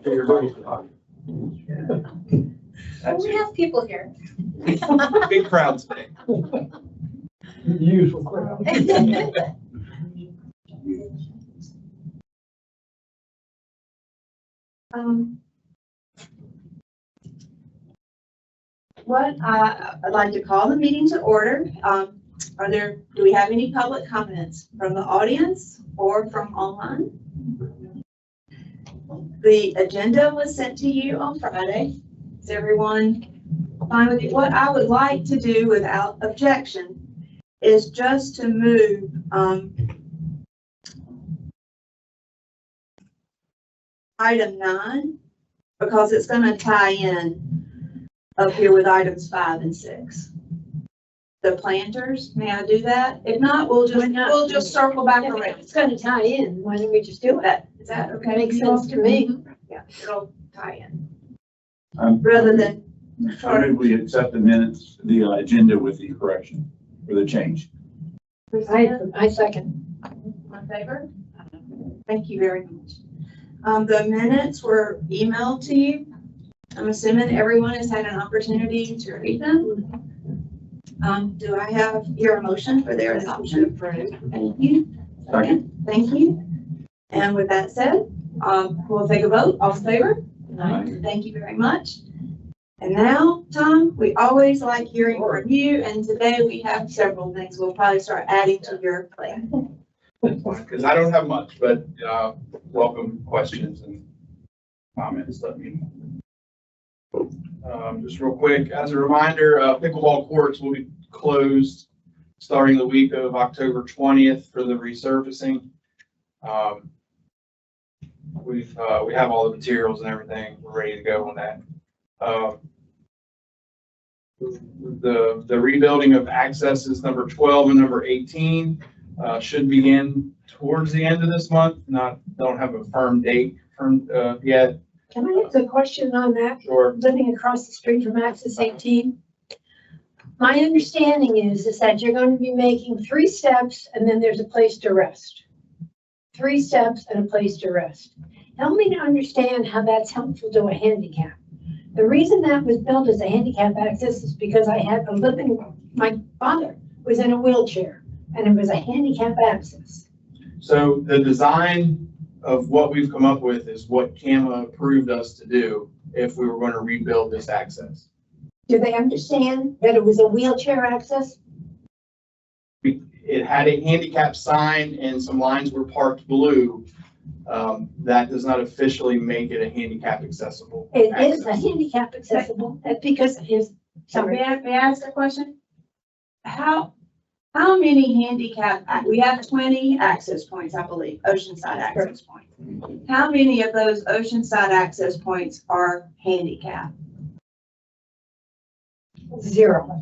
We have people here. Big crowd today. The usual crowd. I'd like to call the meeting to order. Do we have any public comments from the audience or from online? The agenda was sent to you on Friday. Is everyone fine with it? What I would like to do without objection is just to move item 9, because it's going to tie in up here with items 5 and 6. The planters, may I do that? If not, we'll just circle back If around. it's gonna tie in, why don't we just do it? Is that okay? Makes sense to me. Yeah, it'll tie in. Um, Rather than, I move we accept the minutes, the agenda with the correction or the change. I second. in favor? Thank you very much. The minutes were emailed to you. I'm assuming everyone has had an opportunity to read them. Do I have your motion for their adoption? Thank you. Second. Thank you. And with that said, we'll take a vote. All in favor? Aye. Thank you very much. And now, Tom, we always like hearing from you, and today we have several things we'll probably start adding to your plate. Because I don't have much, but welcome questions and comments. Let me just real quick, as a reminder, pickleball courts will be closed starting the week of October 20th for the resurfacing. We have all the materials and everything. We're ready to go on that. The rebuilding of accesses number 12 and number 18 should begin towards the end of this month. Don't have a firm date yet. Can I ask a question on that? Sure. Living across the street from Access 18. My understanding is that you're going to be making 3 steps and then there's a place to rest. 3 steps and a place to rest. Help me to understand how that's helpful to a handicap. The reason that was built as a handicap access is because my father was in a wheelchair and it was a handicap access. So the design of what we've come up with is what CAMA approved us to do if we were going to rebuild this access. Do they understand that it was a wheelchair access? It had a handicap sign and some lines were parked blue. That does not officially make it a handicap accessible. It is a handicap accessible, that's because it is. So may I ask a question? How many handicap, we have 20 access points, I believe, oceanside access points. How many of those oceanside access points are handicap? 0.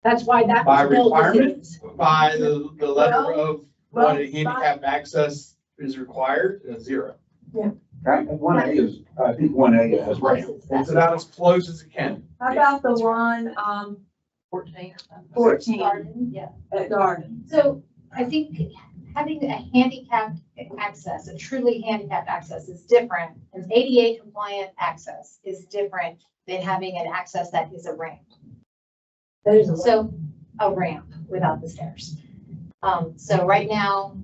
That's why that By was built as requirement, is. by the letter of well, what a handicap access is required, 0. And 1A is, I think 1A has ramp. It's about as close as it can. How about the one, 14 Yeah. at Garden? So I think having a handicapped access, a truly handicapped access is different. An ADA compliant access is different than having an access that is a ramp. So a ramp without the stairs. So right now,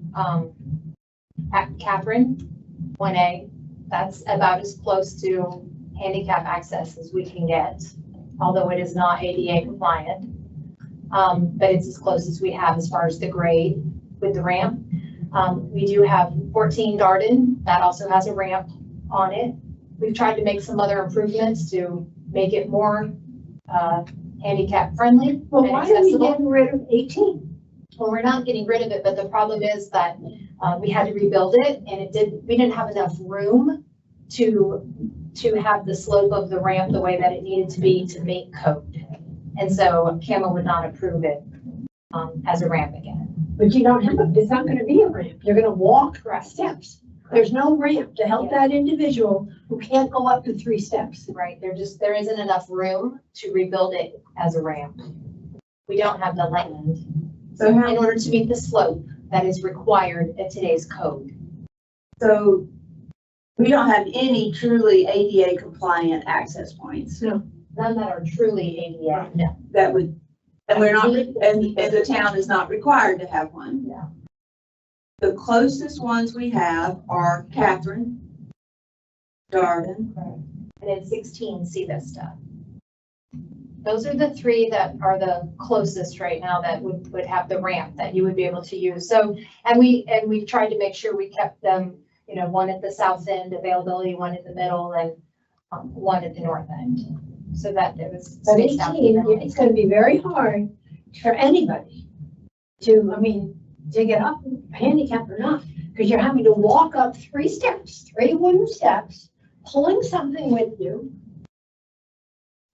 at Catherine, 1A, that's about as close to handicap access as we can get, although it is not ADA compliant. But it's as close as we have as far as the grade with the ramp. We do have 14 Darden, that also has a ramp on it. We've tried to make some other improvements to make it more handicap friendly Well, and why are we accessible. getting rid of 18? Well, we're not getting rid of it, but the problem is that we had to rebuild it and we didn't have enough room to have the slope of the ramp the way that it needed to be to make code. And so CAMA would not approve it as a ramp again. But you don't have, it's not gonna be a ramp. You're gonna walk steps. There's no ramp to help that individual who can't go up to 3 steps. Right, there isn't enough room to rebuild it as a ramp. We don't have the land So in order to meet the slope that is required at today's code. so We don't have any truly ADA compliant access points None that are truly ADA, no. that would, and we're not, and the town is not required to have one. No. The closest ones we have are Catherine, Darden, And then 16 Sea Vista. Those are the three that are the closest right now that would have the ramp that you would be able to use. So, and we've tried to make sure we kept them, you know, one at the south end availability, one in the middle, and one at the north end. So that there was But spaced out 18, evenly. it's gonna be very hard for anybody to, I mean, to get up, handicapped or not, because you're having to walk up 3 steps, 3 wooden steps, pulling something with you.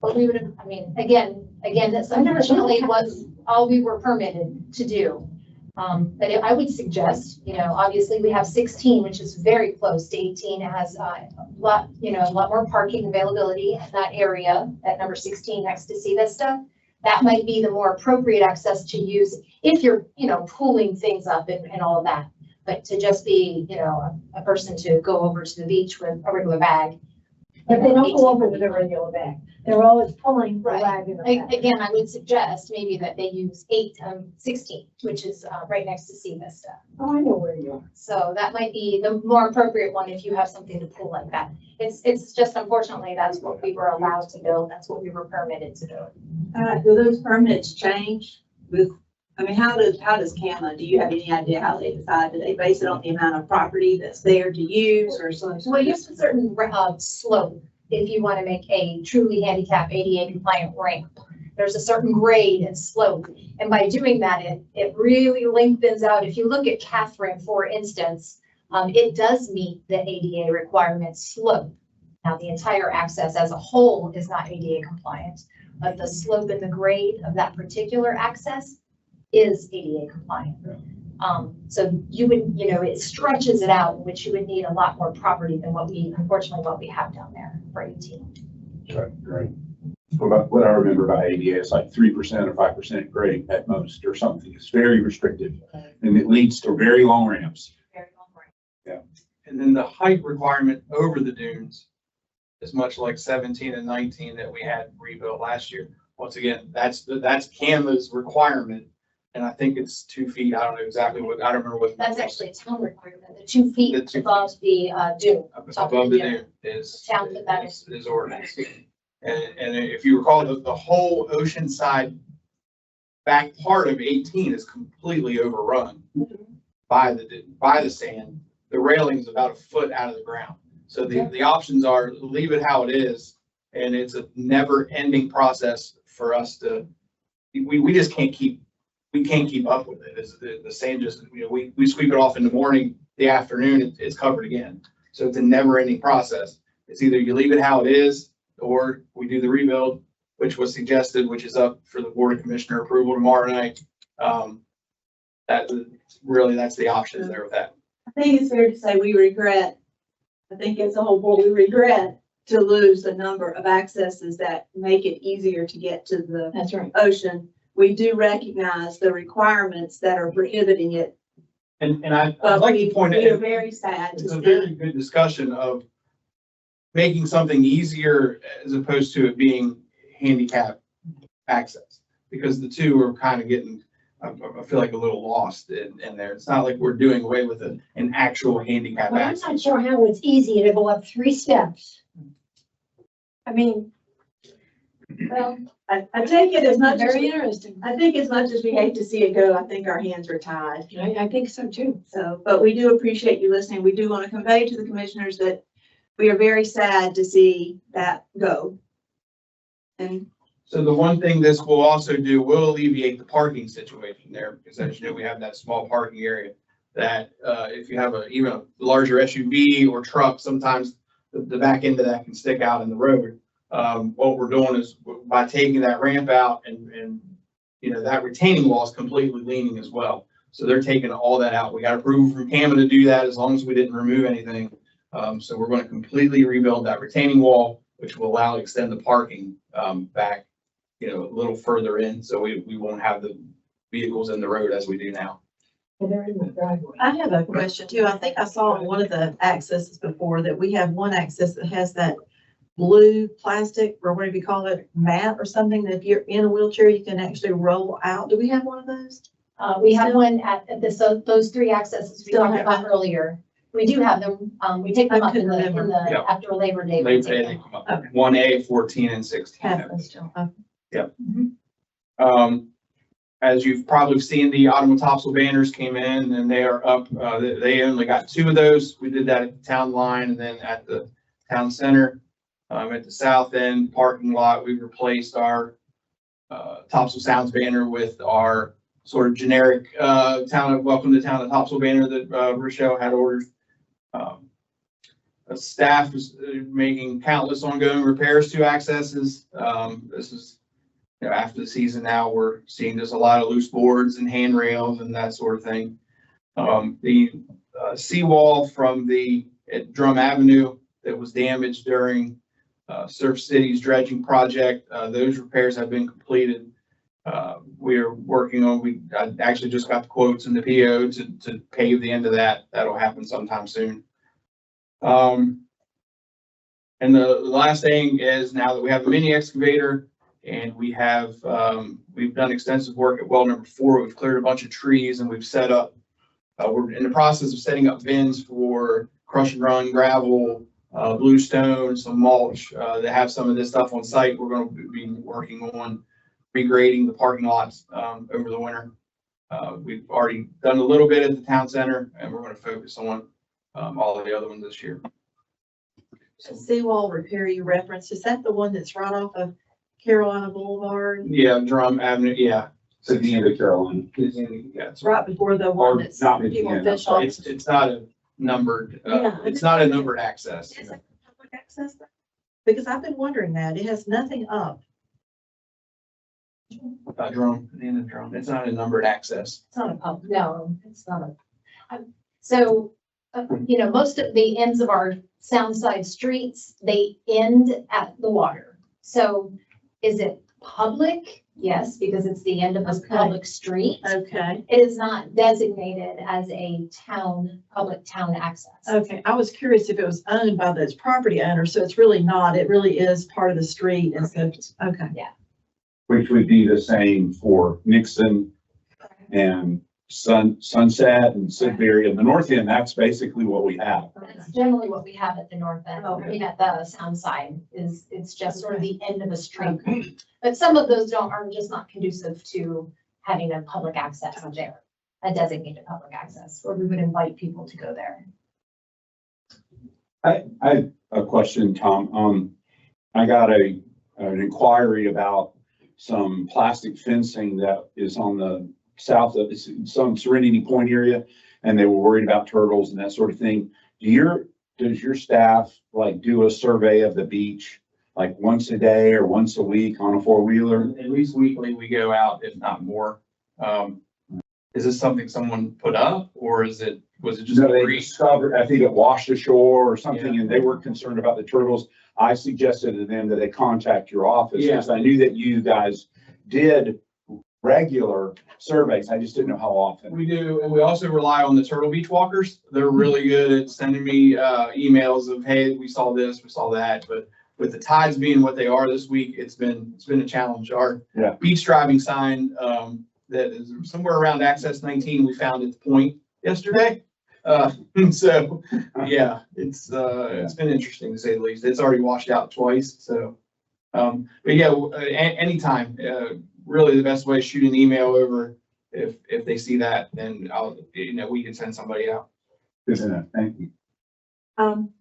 But we would have, I mean, again, that's unfortunately was all we were permitted to do. But I would suggest, you know, obviously we have 16, which is very close to 18. It has a lot more parking availability in that area at number 16 next to Sea Vista. That might be the more appropriate access to use if you're, you know, pulling things up and all of that. But to just be, you know, a person to go over to the beach with a regular bag. But they don't go over with a regular bag. They're always pulling the Right. bag in the bag. Again, I would suggest maybe that they use 16, which is right next to Sea Vista. Oh, I know where you are. So that might be the more appropriate one if you have something to pull like that. It's just unfortunately, that's what we were allowed to build. That's what we were permitted to do. do those permits change with, I mean, how does CAMA, do you have any idea how they decide? Do they base it on the amount of property that's there to use or something? Well, you have a certain slope if you want to make a truly handicapped ADA compliant ramp. There's a certain grade and slope. And by doing that, it really lengthens out. If you look at Catherine, for instance, it does meet the ADA requirement slope. Now, the entire access as a whole is not ADA compliant, but the slope and the grade of that particular access is ADA compliant. So you would, you know, it stretches it out, which you would need a lot more property than unfortunately, what we have down there for 18. Right. What I remember about ADA is like 3% or 5% grade at most or something. It's very restrictive and it leads to very long ramps. Very long range. And then the height requirement over the dunes is much like 17 and 19 that we had rebuilt last year. Once again, that's CAMA's requirement. And I think it's 2 feet. I don't know exactly what, I don't remember what. That's actually a town requirement, the 2 feet The 2 above the dune. Above the dune is Town put that in. is ordinance. And if you recall, the whole oceanside back part of 18 is completely overrun by the sand. The railing is about a foot out of the ground. So the options are leave it how it is, and it's a never ending process for us to, we just can't keep up with it. It's the sand just, you know, we sweep it off in the morning, the afternoon, it's covered again. So it's a never ending process. It's either you leave it how it is, or we do the rebuild, which was suggested, which is up for the Board of Commissioner approval tomorrow night. That's the option there with that. I think it's fair to say we regret, I think as a whole board, we regret to lose the number of accesses that make it easier to get to the That's right. ocean. We do recognize the requirements that are prohibiting it. And I'd But like to point we are out, very sad it's to a see. very good discussion of making something easier as opposed to it being handicap access. Because the two are kind of getting, I feel like a little lost in there. It's not like we're doing away with an actual handicap Well, I'm access. not sure how it's easy to go up 3 steps. I mean, Well, I take it as much as, very interesting. I think as much as we hate to see it go, I think our hands are tied. I think so too. So, but we do appreciate you listening. We do want to convey to the commissioners that we are very sad to see that go. And So the one thing this will also do, will alleviate the parking situation there, because as you know, we have that small parking area that if you have even a larger SUV or truck, sometimes the back end of that can stick out in the road. What we're doing is by taking that ramp out and you know, that retaining wall is completely leaning as well. So they're taking all that out. We got approval from CAMA to do that as long as we didn't remove anything. So we're going to completely rebuild that retaining wall, which will allow to extend the parking back, you know, a little further in. So we won't have the vehicles in the road as we do now. And they're in the driveway. I have a question too. I think I saw on one of the accesses before that we have one access that has that blue plastic, or whatever you call it, mat or something, that if you're in a wheelchair, you can actually roll out. Do we have one of those? We have one at this, those three accesses we Still talked have about earlier. We do have them, we take them I up in couldn't the, remember. Yep. after Labor Day. we Labor take Day, them up. Okay. 1A, 14, and 16. Have those still. As you've probably seen, the Autumn Topsail banners came in and they are up. They only got 2 of those. We did that at the town line and then at the town center. At the south end parking lot, we replaced our Topsail Sounds banner with our sort of generic welcome to town of Topsail banner that Rochelle had ordered. Staff is making countless ongoing repairs to accesses. This is, after the season now, we're seeing just a lot of loose boards and handrails and that sort of thing. The seawall from at Drum Avenue that was damaged during Surf City's dredging project, those repairs have been completed. We are working on, I actually just got the quotes and the PO to pave the end of that. That'll happen sometime soon. And the last thing is, now that we have the mini excavator and we have, we've done extensive work at well number 4, we've cleared a bunch of trees and we've set up, we're in the process of setting up bins for crush and run gravel, bluestone, some mulch, that have some of this stuff on site. We're going to be working on regrading the parking lots, over the winter. We've already done a little bit at the town center and we're going to focus on, all of the other ones this year. The seawall repair you referenced, is that the one that's right off of Carolina Boulevard? Yeah, Drum Avenue, yeah. To the end of Carolina. Yeah, It's right before the one Or that's not at the people end, I'm fish sorry. off. it's not a numbered, Yeah. it's not a numbered access. Is it public access there? Because I've been wondering that. It has nothing up. Drum, the end of Drum. It's not a numbered access. It's not a pub, no, it's not so, most of the ends of our Soundside streets, they end at the water. So is it public? Yes, because it's the end of a Okay. public street. Okay. It is not designated as a public town access. Okay. I was curious if it was owned by those property owners. So it's really not. It really is part of the street. And so, okay. Which would be the same for Nixon and Sunset and Sidbury. And the north end, that's basically what we have. That's generally what we have at the north end, Okay. at the sound side, it's just sort of the end of a street. But some of those are just not conducive to having a public access there, a designated public access, where we would invite people to go there. I have a question, Tom. I got an inquiry about some plastic fencing that is on the south of some Serenity Point area, and they were worried about turtles and that sort of thing. Does your staff do a survey of the beach, once a day or once a week on a 4-wheeler? At least weekly, we go out, if not more. Is this something someone put up or was it just No, they free? discovered, I think it washed ashore or something, and they were concerned about the turtles. I suggested to them that they contact your office, because I knew that you guys did regular surveys. I just didn't know how often. We do, and we also rely on the Turtle Beach walkers. They're really good at sending me emails of, hey, we saw this, we saw that. But with the tides being what they are this week, it's been a challenge. Our beach driving sign that is somewhere around Access 19, we found at the point yesterday. So yeah, it's been interesting to say the least. It's already washed out twice. So, but yeah, anytime. Really, the best way is shoot an email over. If they see that, then we can send somebody out. Good enough. Thank you.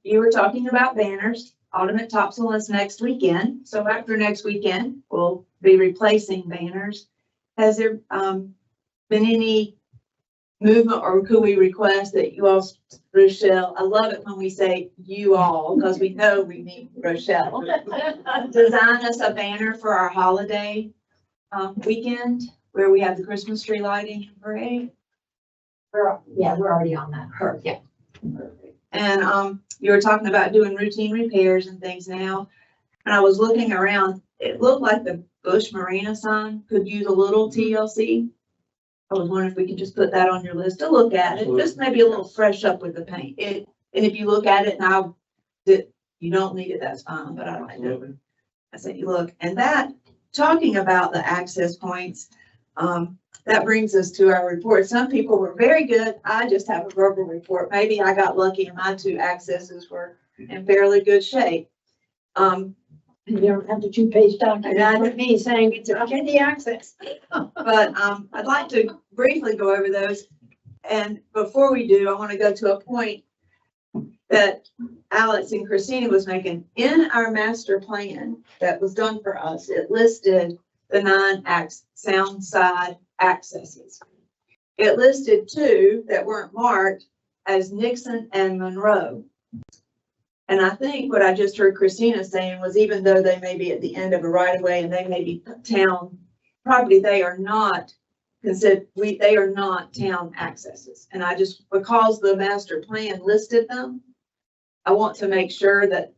You were talking about banners. Ultimate Topsail is next weekend. So after next weekend, we'll be replacing banners. Has there been any movement, or could we request that you all, Rochelle, I love it when we say you all, because we know we mean Rochelle, design us a banner for our holiday weekend where we have the Christmas tree lighting and parade? We're already on that. Yeah. And you were talking about doing routine repairs and things now. And I was looking around, it looked like the Bush Marina sign could use a little TLC. I was wondering if we could just put that on your list to look at it, just maybe a little fresh up with the paint. And if you look at it now, that you don't need it, that's fine, but I like it. I said, you look, and that, talking about the access points, that brings us to our report. Some people were very good. I just have a verbal report. Maybe I got lucky and my 2 accesses were in fairly good shape. You don't have the 2-page document with me saying it's a handy access. But I'd like to briefly go over those. And before we do, I want to go to a point that Alex and Christina was making. In our master plan that was done for us, it listed the 9 sound side accesses. It listed 2 that weren't marked as Nixon and Monroe. And I think what I just heard Christina saying was, even though they may be at the end of a right of way and they may be town property, they are not considered, they are not town accesses. And I just, because the master plan listed them, I want to make sure that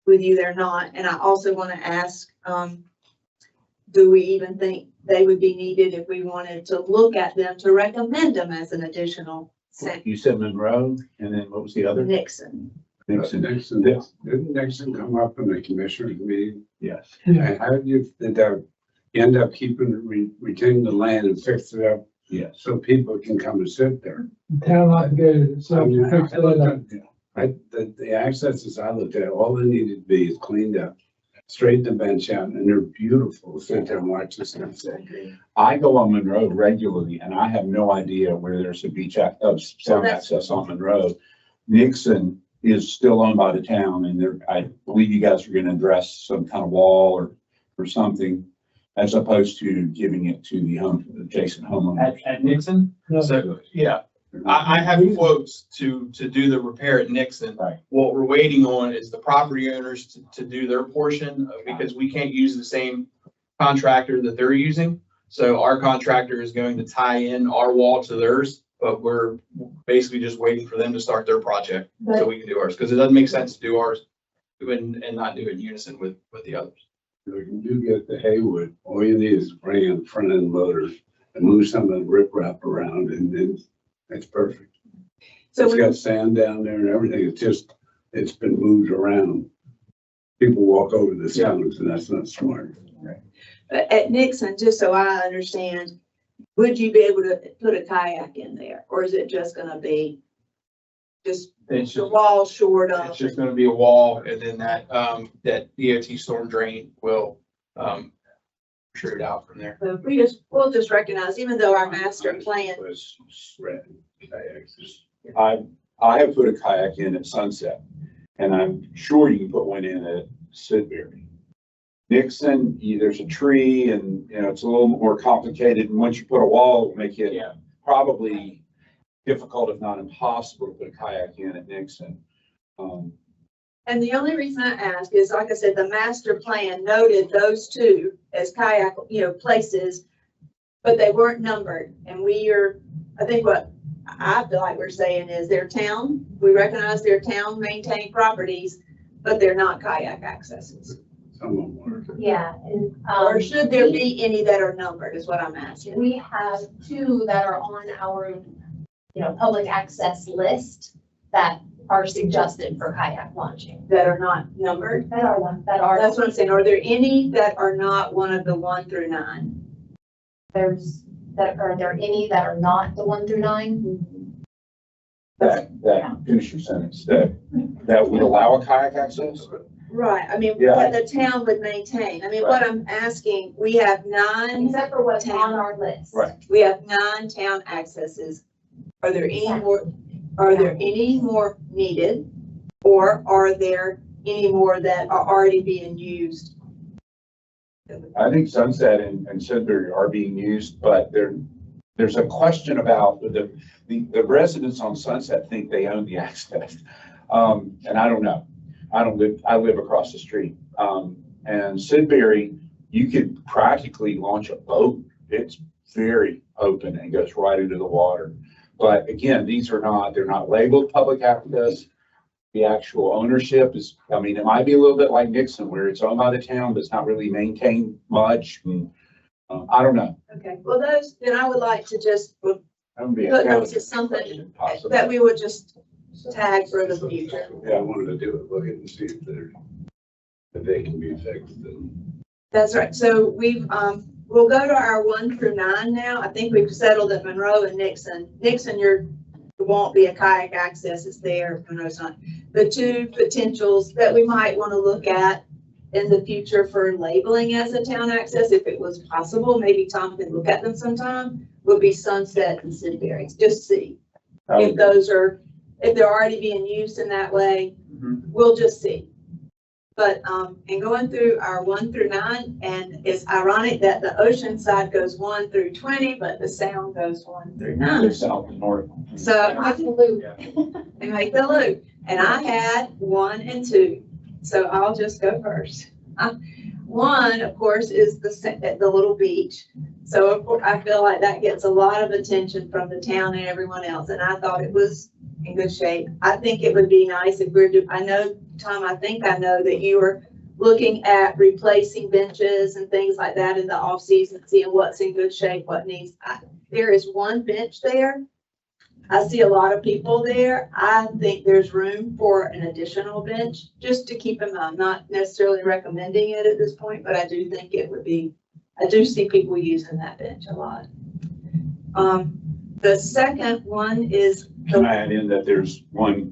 with you they're not. And I also want to ask, do we even think they would be needed if we wanted to look at them to recommend them as an additional You said Monroe, and then what was the other? Nixon? Nixon. Didn't Nixon come up in the commissioners meeting? Yes. And how did you end up retaining the land and fix it up Yes. so people can come and sit there? The town obligated itself to fix I looked that up. at, the accesses I looked at, all they needed to be is cleaned up, straighten the bench out, and they're beautiful to sit there and watch the sunset. I go on Monroe regularly, and I have no idea where there's a sound access on Monroe. Nixon is still owned by the town, and I believe you guys are gonna address some kind of wall or something, as opposed to giving it to the adjacent homeowners. At Nixon? No. So, yeah, I have quotes to do the repair at Nixon. Right. What we're waiting on is the property owners to do their portion, because we can't use the same contractor that they're using. So our contractor is going to tie in our wall to theirs, but we're basically just waiting for them to start their project so we can do ours, because it doesn't make sense to do ours and not do it in unison with the others. If you do get the Haywood, all you need is bring in front end loaders and move some of the riprap around, and then it's perfect. So It's we, got sand down there and everything. It's been moved around. People walk over the stones, and that's not smart. at Nixon, just so I understand, would you be able to put a kayak in there, or is it just gonna be just It's the just, wall shored up? it's just gonna be a wall, and then that DOT storm drain will, shoot it out from there. So we'll just recognize, even though our master plan, Was red kayaks. I have put a kayak in at Sunset, and I'm sure you can put one in at Sidbury. Nixon, there's a tree, and, it's a little more complicated, and once you put a wall, it'll make it Yeah. probably difficult, if not impossible, to put a kayak in at Nixon. and the only reason I ask is, like I said, the master plan noted those 2 as kayak, places, but they weren't numbered, and I think what I feel like we're saying is they're town, we recognize they're town maintained properties, but they're not kayak accesses. Some of them were. Yeah, and, Or should there be any that are numbered, is what I'm asking. we have 2 that are on our, public access list that are suggested for kayak launching. That are not numbered? That are. That's what I'm saying. Are there any that are not one of the 1 through 9? Are there any that are not the 1 through 9? That finish your sentence, that would allow a kayak access? Right, I mean, Yeah. what the town would maintain. I mean, what I'm asking, we have 9, Except for what's on our list. Right. we have 9 town accesses. Are there any more needed? Or are there any more that are already being used? I think Sunset and Sidbury are being used, but there's a question about the residents on Sunset think they own the access. And I don't know. I live across the street. And Sidbury, you could practically launch a boat. It's very open and goes right into the water. But again, they're not labeled public access. The actual ownership it might be a little bit like Nixon, where it's owned by the town, but it's not really maintained much. And I don't know. Okay, well, those, then I would like to just put That would be a those challenge. as something Possibly. that we would just tag for the future. If I wanted to do it, look at and see if they can be fixed. That's right. So we'll go to our 1 through 9 now. I think we've settled at Monroe and Nixon. Nixon, there won't be a kayak access. It's there. Monroe's not. The two potentials that we might want to look at in the future for labeling as a town access, if it was possible, maybe Tom could look at them sometime, would be Sunset and Sidbury. Just see if those are, if they're already being used in that way. We'll just see. But, and going through our 1 through 9, and it's ironic that the ocean side goes 1 through 20, but the sound goes 1 through 9. They're south and north. So Absolutely. they make the loop, and I had 1 and 2, so I'll just go first. 1, of course, is the little beach. So of course, I feel like that gets a lot of attention from the town and everyone else, and I thought it was in good shape. I think it would be nice if I know, Tom, I think I know that you were looking at replacing benches and things like that in the off season, seeing what's in good shape, what needs. There is 1 bench there. I see a lot of people there. I think there's room for an additional bench, just to keep in mind, not necessarily recommending it at this point, but I do think it would be, I do see people using that bench a lot. The second one is. Can I add in that there's 1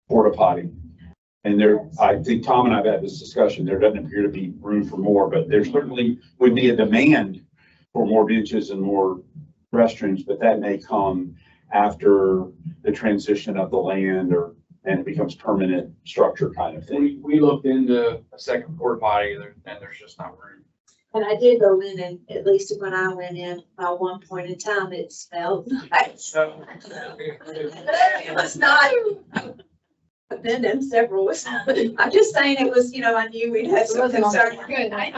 porta potty? And there, I think Tom and I have had this discussion. There doesn't appear to be room for more, but there certainly would be a demand for more benches and more restrooms, but that may come after the transition of the land and it becomes permanent structure kind of thing. We looked into a second porta potty and there's just not room. And I did go in, and at least when I went in, at one point in time, it smelled nice. It was not. I've been in several. I'm just saying it was, I knew we'd have some concern. Good. I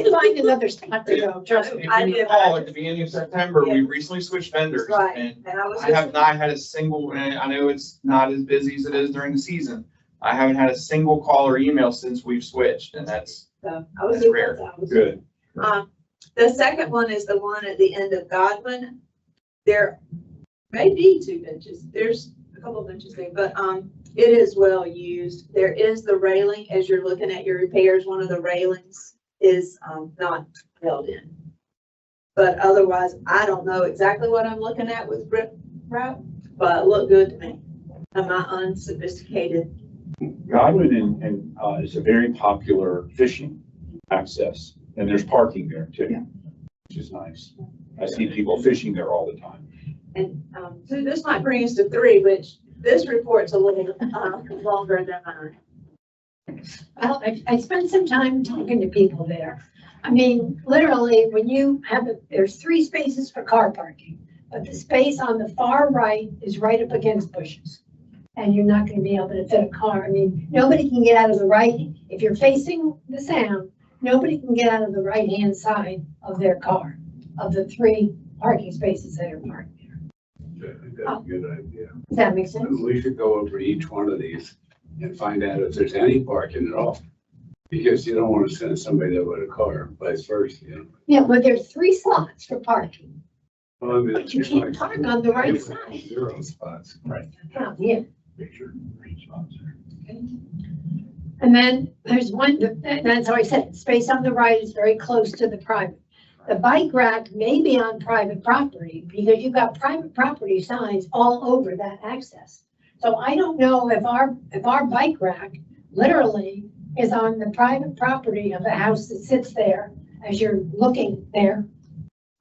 find another spot to go, trust me. I did. At the beginning of September, we recently switched vendors. Right, And and I was I have just, not had a single, and I know it's not as busy as it is during the season. I haven't had a single call or email since we've switched, and that's I was That's rare. Good. The second one is the one at the end of Godwin. There may be 2 benches. There's a couple of benches there, but, it is well used. There is the railing as you're looking at your repairs. One of the railings is, not held in. But otherwise, I don't know exactly what I'm looking at with grip wrap, but it looked good to me. Am I unsophisticated? Godwin and is a very popular fishing access, and there's parking there too, which is nice. I see people fishing there all the time. And, so this might bring us to 3, which this report's a little, longer than mine. Well, I spent some time talking to people there. I mean, literally, when you have, there's 3 spaces for car parking, but the space on the far right is right up against bushes. And you're not gonna be able to fit a car. I mean, nobody can get out of the right, if you're facing the sound, nobody can get out of the right-hand side of their car, of the 3 parking spaces that are parked there. I think that's a good idea. Does that make sense? We should go over each one of these and find out if there's any parking at all. Because you don't want to send somebody there with a car, vice versa. Yeah, but there's 3 slots for parking, Well, I mean, but you it's can't like park on the right side. 0 spots. Right. Yeah. Make sure green spots are. And then there's one, that's how I said, space on the right is very close to the private. The bike rack may be on private property because you've got private property signs all over that access. So I don't know if our bike rack literally is on the private property of the house that sits there as you're looking there.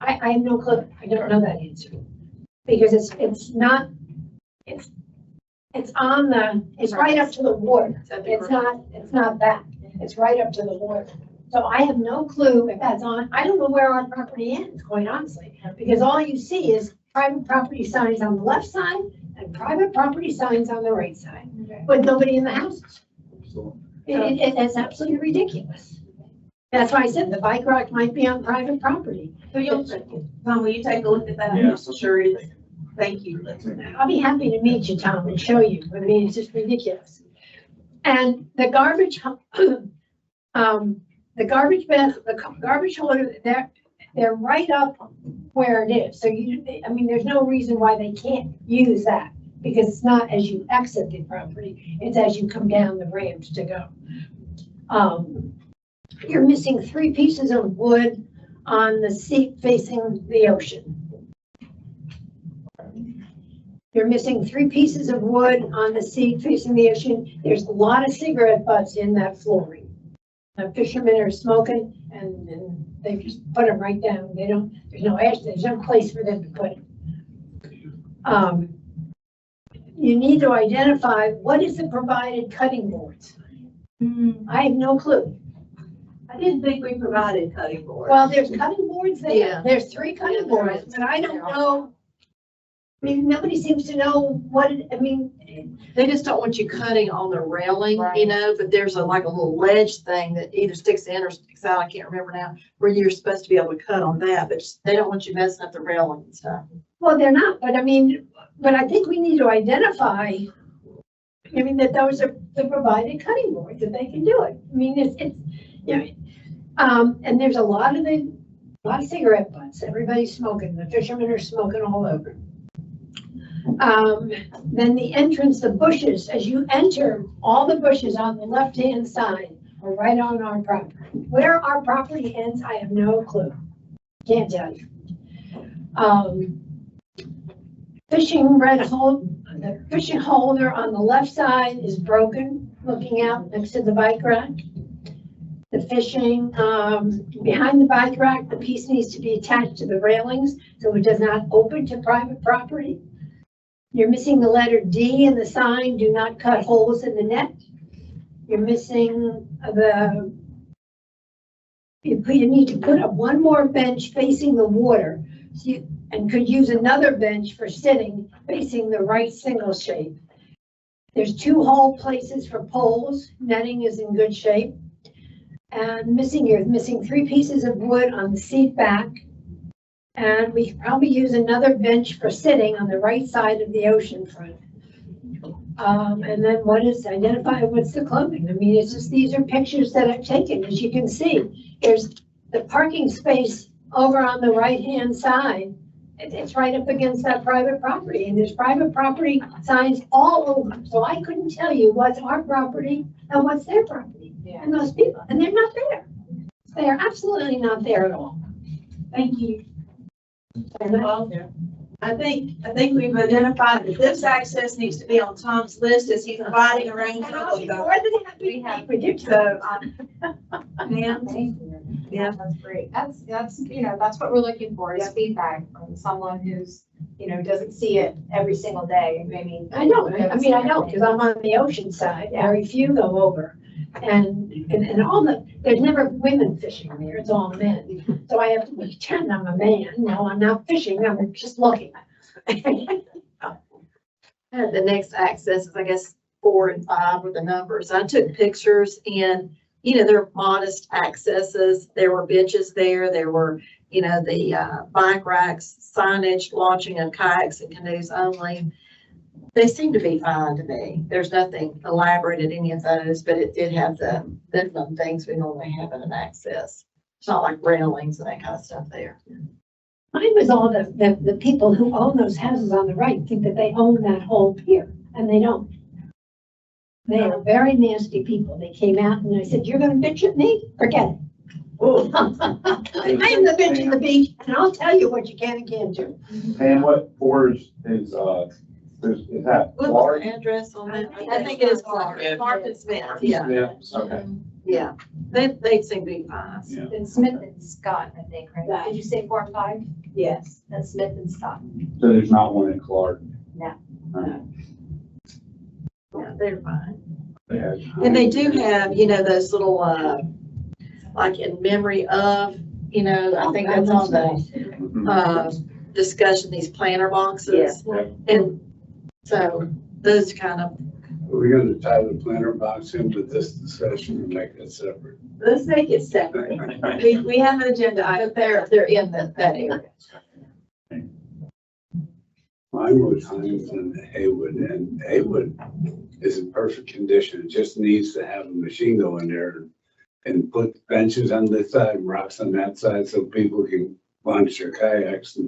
I have no clue. I don't know that answer. Because it's right up to the water. It's not back. It's right up to the water. So I have no clue if that's on, I don't know where our property ends, quite honestly, because all you see is private property signs on the left side and private property signs on the right side, with nobody in the houses. It's absolutely ridiculous. That's why I said the bike rack might be on private property. So Tom, will you take a look at that? Yeah. Sure it is. Thank you. I'll be happy to meet you, Tom, and show you. I mean, it's just ridiculous. And the garbage, the garbage bin, the garbage holder, they're right up where it is. So I mean, there's no reason why they can't use that because it's not as you exit the property, it's as you come down the ramps to go. You're missing 3 pieces of wood on the seat facing the ocean. You're missing 3 pieces of wood on the seat facing the ocean. There's a lot of cigarette butts in that flooring. The fishermen are smoking and they just put them right down. There's no ash, there's no place for them to put it. You need to identify what is the provided cutting boards. I have no clue. I didn't think we provided cutting boards. Well, there's cutting boards there. Yeah. There's 3 cutting boards, but I don't know. I mean, nobody seems to know They just don't want you cutting on the railing, Right. you know, but there's like a little ledge thing that either sticks in or sticks out, I can't remember now, where you're supposed to be able to cut on that, but they don't want you messing up the railing and stuff. well, they're not, but I think we need to identify, that those are the provided cutting boards, that they can do it. I mean, and there's a lot of cigarette butts. Everybody's smoking. The fishermen are smoking all over. Then the entrance, the bushes, as you enter, all the bushes on the left-hand side are right on our property. Where our property ends, I have no clue. Can't tell you. The fishing holder on the left side is broken, looking out next to the bike rack. The fishing, behind the bike rack, the piece needs to be attached to the railings so it does not open to private property. You're missing the letter D in the sign, do not cut holes in the net. You're missing you need to put up 1 more bench facing the water and could use another bench for sitting facing the right single shape. There's 2 hole places for poles. Netting is in good shape. And you're missing 3 pieces of wood on the seat back. And we could probably use another bench for sitting on the right side of the ocean front. And then identify what's the clothing. I mean, it's just, these are pictures that I've taken. As you can see, there's the parking space over on the right-hand side. It's right up against that private property, and there's private property signs all over. So I couldn't tell you what's our property and what's their property. Yeah. And those people, and they're not there. They are absolutely not there at all. Thank you. And Well, I think we've identified that this access needs to be on Tom's list as he's providing arrangements. I'll be more than happy to meet with you. So, ma'am, Yeah, that's great. That's what we're looking for is feedback from someone who's, doesn't see it every single day. I mean, I know, because I'm on the ocean side, very few go over. And there's never women fishing there, it's all men. So I have to pretend I'm a man. No, I'm not fishing, I'm just looking. The next access is, I guess, 4 and 5 were the numbers. I took pictures and, they're modest accesses. There were benches there. There were, the bike racks, signage, launching of kayaks and canoes only. They seem to be fine to me. There's nothing elaborate at any of those, but it did have the minimum things we normally have in an access. It's not like railings and that kind of stuff there. Mine was all the people who own those houses on the right think that they own that whole pier, and they don't. They are very nasty people. They came out and I said, "You're gonna bitch at me? Forget it." I am the bitch at the beach, and I'll tell you what you can and can't do. And what Forge is that What's Clark? the address on that? I think it is Clark. Clark and Smith, yeah. Yeah, okay. Yeah, they seem to be fine. Yeah. it's Smith and Scott, I think, right? Did you say 4 and 5? yes. That's Smith and Scott. So there's not one in Clark? No. Yeah, they're fine. Yeah. And they do have, those little, like in memory of, I think that's on the, Mhm. discussion, these planter boxes. Yeah. And so those kind of, We're gonna tie the planter box into this discussion and make it separate. Let's make it separate. We have an agenda item. they're in that area. Mine was Hines and Haywood, and Haywood is in perfect condition. It just needs to have a machine go in there and put benches on this side, rocks on that side, so people can launch their kayaks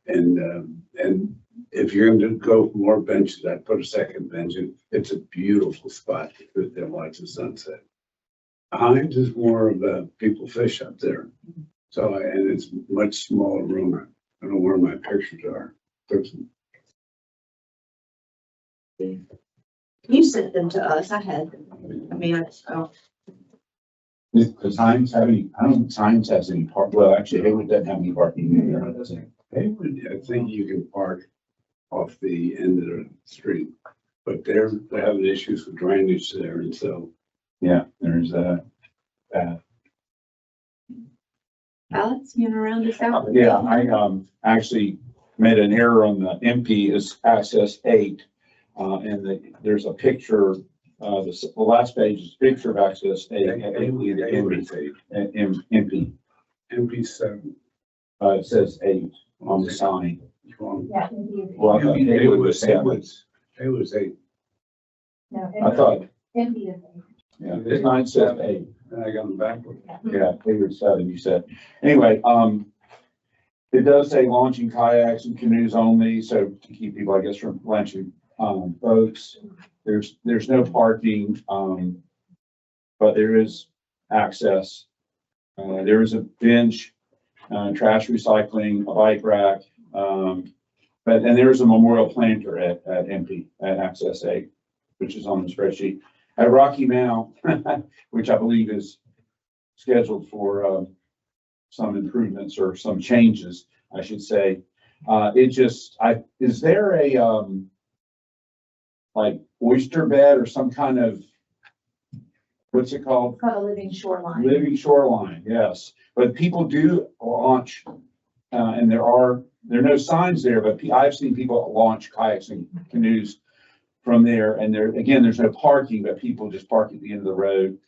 and if you're going to go for more benches, I'd put a second bench in. It's a beautiful spot to sit there and watch the sunset. Hines is more of a people fish up there. So, and it's much smaller room. I don't know where my pictures are. You sent them to us. I had them. I mean, so. Does Hines have any, I don't think Hines has any park, well, actually, Haywood doesn't have any parking in there, does it? I think you can park off the end of the street, but they're having issues with drainage there, and so. Yeah, there's Alex, you want to round us out? yeah, I, actually made an error on the MP is access 8. There's a picture, the last page is a picture of access 8. MP, MP7. it says 8 on the sign. Yeah. Well, I think it was 7. It was 8. No, I thought, empty is. yeah, this sign says 8. And I got them backwards. Yeah, Haywood 7, you said. Anyway, it does say launching kayaks and canoes only, so to keep people, I guess, from launching, boats. There's no parking, but there is access. There is a bench, trash recycling, a bike rack, and there is a memorial planter at MP, at Access 8, which is on the spreadsheet. At Rocky Mount, which I believe is scheduled for some improvements or some changes, I should say. Is there a like oyster bed or some kind of, what's it called? Called a living shoreline. Living shoreline, yes. But people do launch, and there are no signs there, but I've seen people launch kayaks and canoes from there. And there's no parking, but people just park at the end of the road.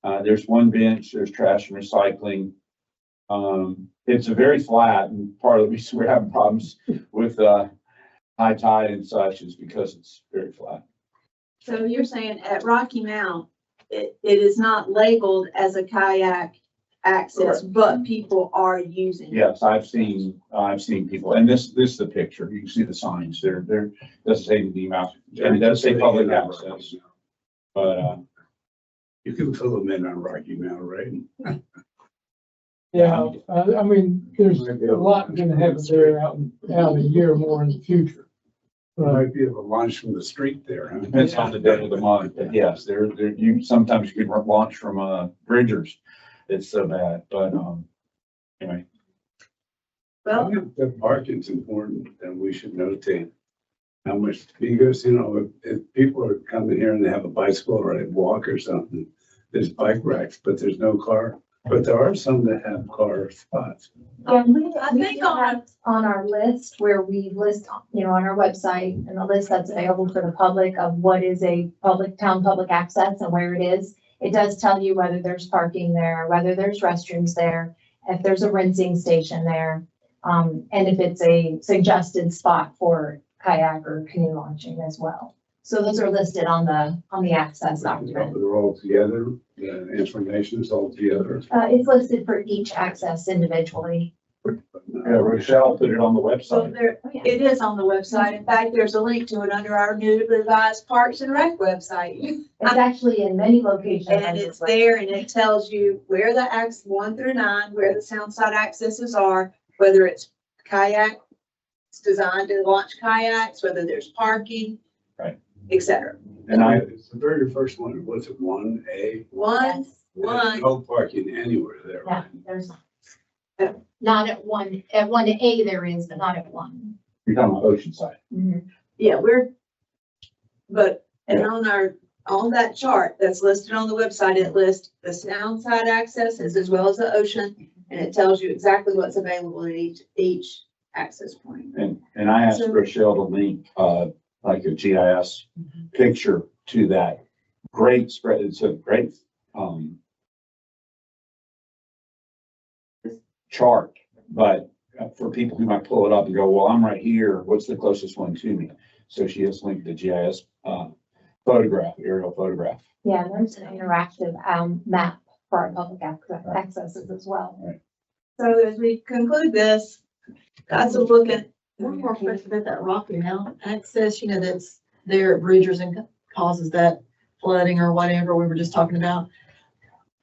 There's one bench, there's trash and recycling. It's a very flat, and part of the reason we're having problems with high tide and such is because it's very flat. So you're saying at Rocky Mount, it is not labeled as a kayak access, but people are using it. Yes, I've seen people, and this is the picture. You can see the signs. There doesn't say anything about, and it does say public access. But You can fill them in on Rocky Mount, right? Yeah, I mean, there's a lot gonna happen there out a year more in the future. You might be able to launch from the street there, huh? depends on the day of the month. But yes, sometimes you can launch from Bridgers. It's so bad, but anyway. Well, The parking's important, and we should notate how much, because, you know, if people are coming here and they have a bicycle or a walk or something, there's bike racks, but there's no car. But there are some that have car spots. Yeah, I we think do have on our list where we list, on our website and the list that's available for the public of what is a town public access and where it is. It does tell you whether there's parking there, whether there's restrooms there, if there's a rinsing station there, and if it's a suggested spot for kayak or canoe launching as well. So those are listed on the access document. They're all together, the information's all together. It's listed for each access individually. Yeah, Rochelle put it on the so website. there, it is on the website. In fact, there's a link to it under our new revised Parks and Rec website. It's actually in many locations. And it's there and it tells you where the 1 through 9, where the Soundside accesses are, whether it's kayak, it's designed to launch kayaks, whether there's parking. Right. Et cetera. And It's the very first one, was it 1A? One. No parking anywhere there. Yeah, there's not at 1A there is, but not at 1. you're talking about Oceanside. Yeah, and on that chart that's listed on the website, it lists the Soundside accesses as well as the ocean. And it tells you exactly what's available at each access point. And I asked So- Rochelle to link, like a GIS picture to that great spread. It's a great, chart, but for people who might pull it up and go, well, I'm right here. What's the closest one to me? So she has linked the GIS, aerial photograph. Yeah, there's an interactive map for our public accesses as well. So as we conclude this, that's a look at, One more question about that Rocky Mountain access, that's there at Bridgers and causes that flooding or whatever we were just talking about.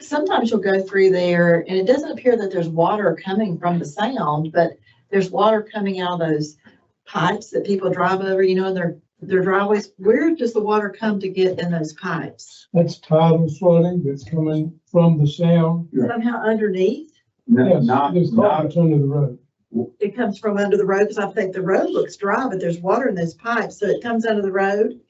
Sometimes you'll go through there and it doesn't appear that there's water coming from the sound, but there's water coming out of those pipes that people drive over, in their driveways. Where does the water come to get in those pipes? That's tidal flooding that's coming from the sound. Right. Somehow underneath? Yes, Not, there's not, culverts under the road. It comes from under the road, because I think the road looks dry, but there's water in those pipes, so it comes under the road.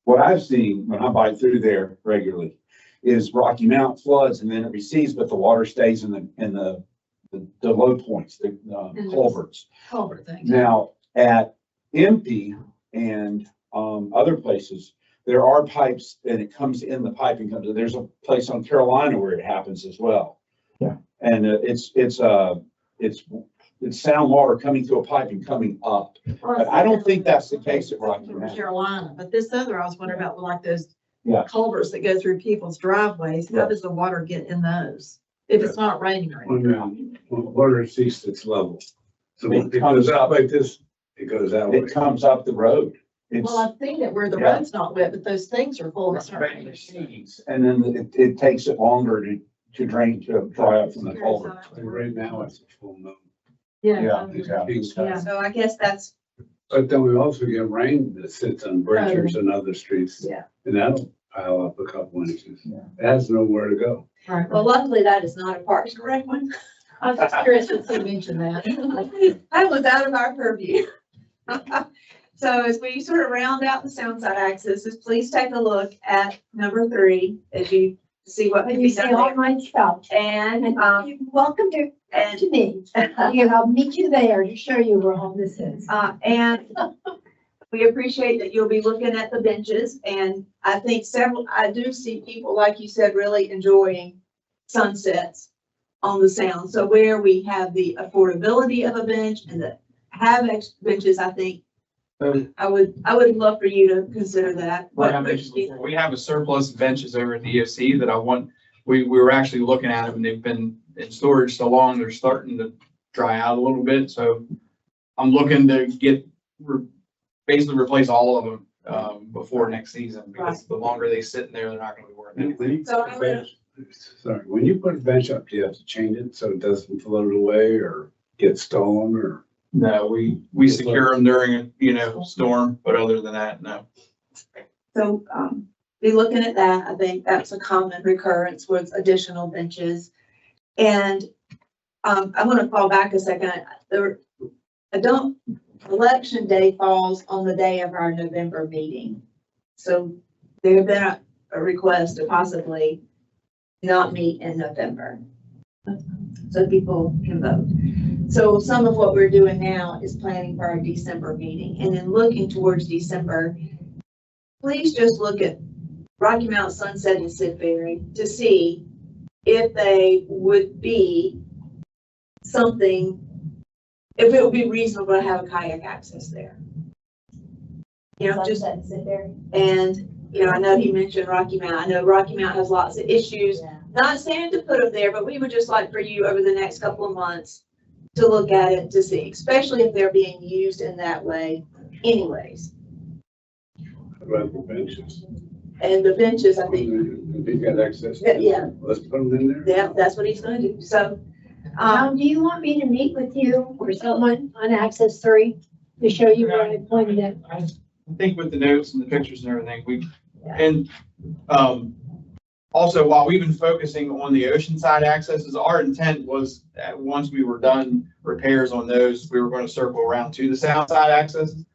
what I've seen when I bike through there regularly is Rocky Mountain floods and then it recedes, but the water stays in the low points, the culverts. Culvert thing. Now, at Empty and, other places, there are pipes and it comes in the pipe and comes, there's a place on Carolina where it happens as well. Yeah. And it's sound water coming through a pipe and coming up. But I don't think that's the case at Rocky From Mountain. Carolina, but this other, I was wondering about like those Yeah. culverts that go through people's driveways. How Yeah. does the water get in those? If it's not raining or anything? When water exceeds its level. So when It it comes goes out like this, it goes that way. It comes up the road. It's, Well, I've seen it where the Yeah. road's not wet, but those things are full. It's not it raining. recedes, and then it takes it longer to drain, to dry up from the culvert. And right now, it's a full moon. Yeah, exactly. Yeah. so I guess that's, But then we also get rain that sits on Bridgers and other streets. Yeah. And that'll pile up a couple inches. Yeah. It has nowhere to go. Right. well, luckily that is not a Parks and Rec one. I was just curious if you mentioned that. That was out of our purview. So as we sort of round out the sound side accesses, please take a look at number 3 as you see what When can you be say done all there. my stuff, And, you're welcome to me. And I'll meet you there to show you where all this is. and we appreciate that you'll be looking at the benches. And I think I do see people, like you said, really enjoying sunsets on the sound. So where we have the affordability of a bench and the have benches, I think I would love for you to consider that. Like I mentioned before, we have a surplus of benches over at the EOC that we were actually looking at them and they've been in storage so long, they're starting to dry out a little bit. So I'm looking to basically replace all of them, before next season, because the longer they sit in there, they're not gonna be worth anything. So I would- Sorry, when you put a bench up, do you have to change it so it doesn't float away or get stolen or? No, we secure them during a, storm, but other than that, no. So, be looking at that. I think that's a common recurrence with additional benches. And, I want to fall back a second. Election day falls on the day of our November meeting. So there have been a request to possibly not meet in November. So people can vote. So some of what we're doing now is planning for our December meeting, and then looking towards December. Please just look at Rocky Mountain, Sunset, and Sidbury to see if they would be something, if it would be reasonable to have a kayak access there. Just, and, I know he mentioned Rocky Mountain. I know Rocky Mountain has lots of issues. Not saying to put them there, but we would just like for you over the next couple of months to look at it to see, especially if they're being used in that way anyways. About the benches. And the benches, I think, If you got access. Yeah. Let's put them in there. yeah, that's what he's gonna do. So, Do you want me to meet with you or someone on Access 3 to show you where I pointed at? I think with the notes and the pictures and everything, also, while we've been focusing on the oceanside accesses, our intent was that once we were done repairs on those, we were going to circle around to the south side accesses.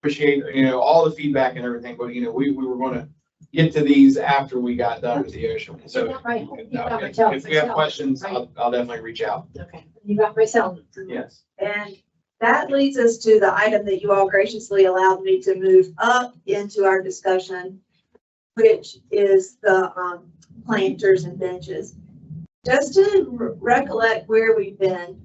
Appreciate, all the feedback and everything, but, we were going to get to these after we got done with the ocean. So You got my if we have questions, I'll definitely reach out. Okay, you got my cell. Yes. and that leads us to the item that you all graciously allowed me to move up into our discussion, which is the planters and benches. Just to recollect where we've been,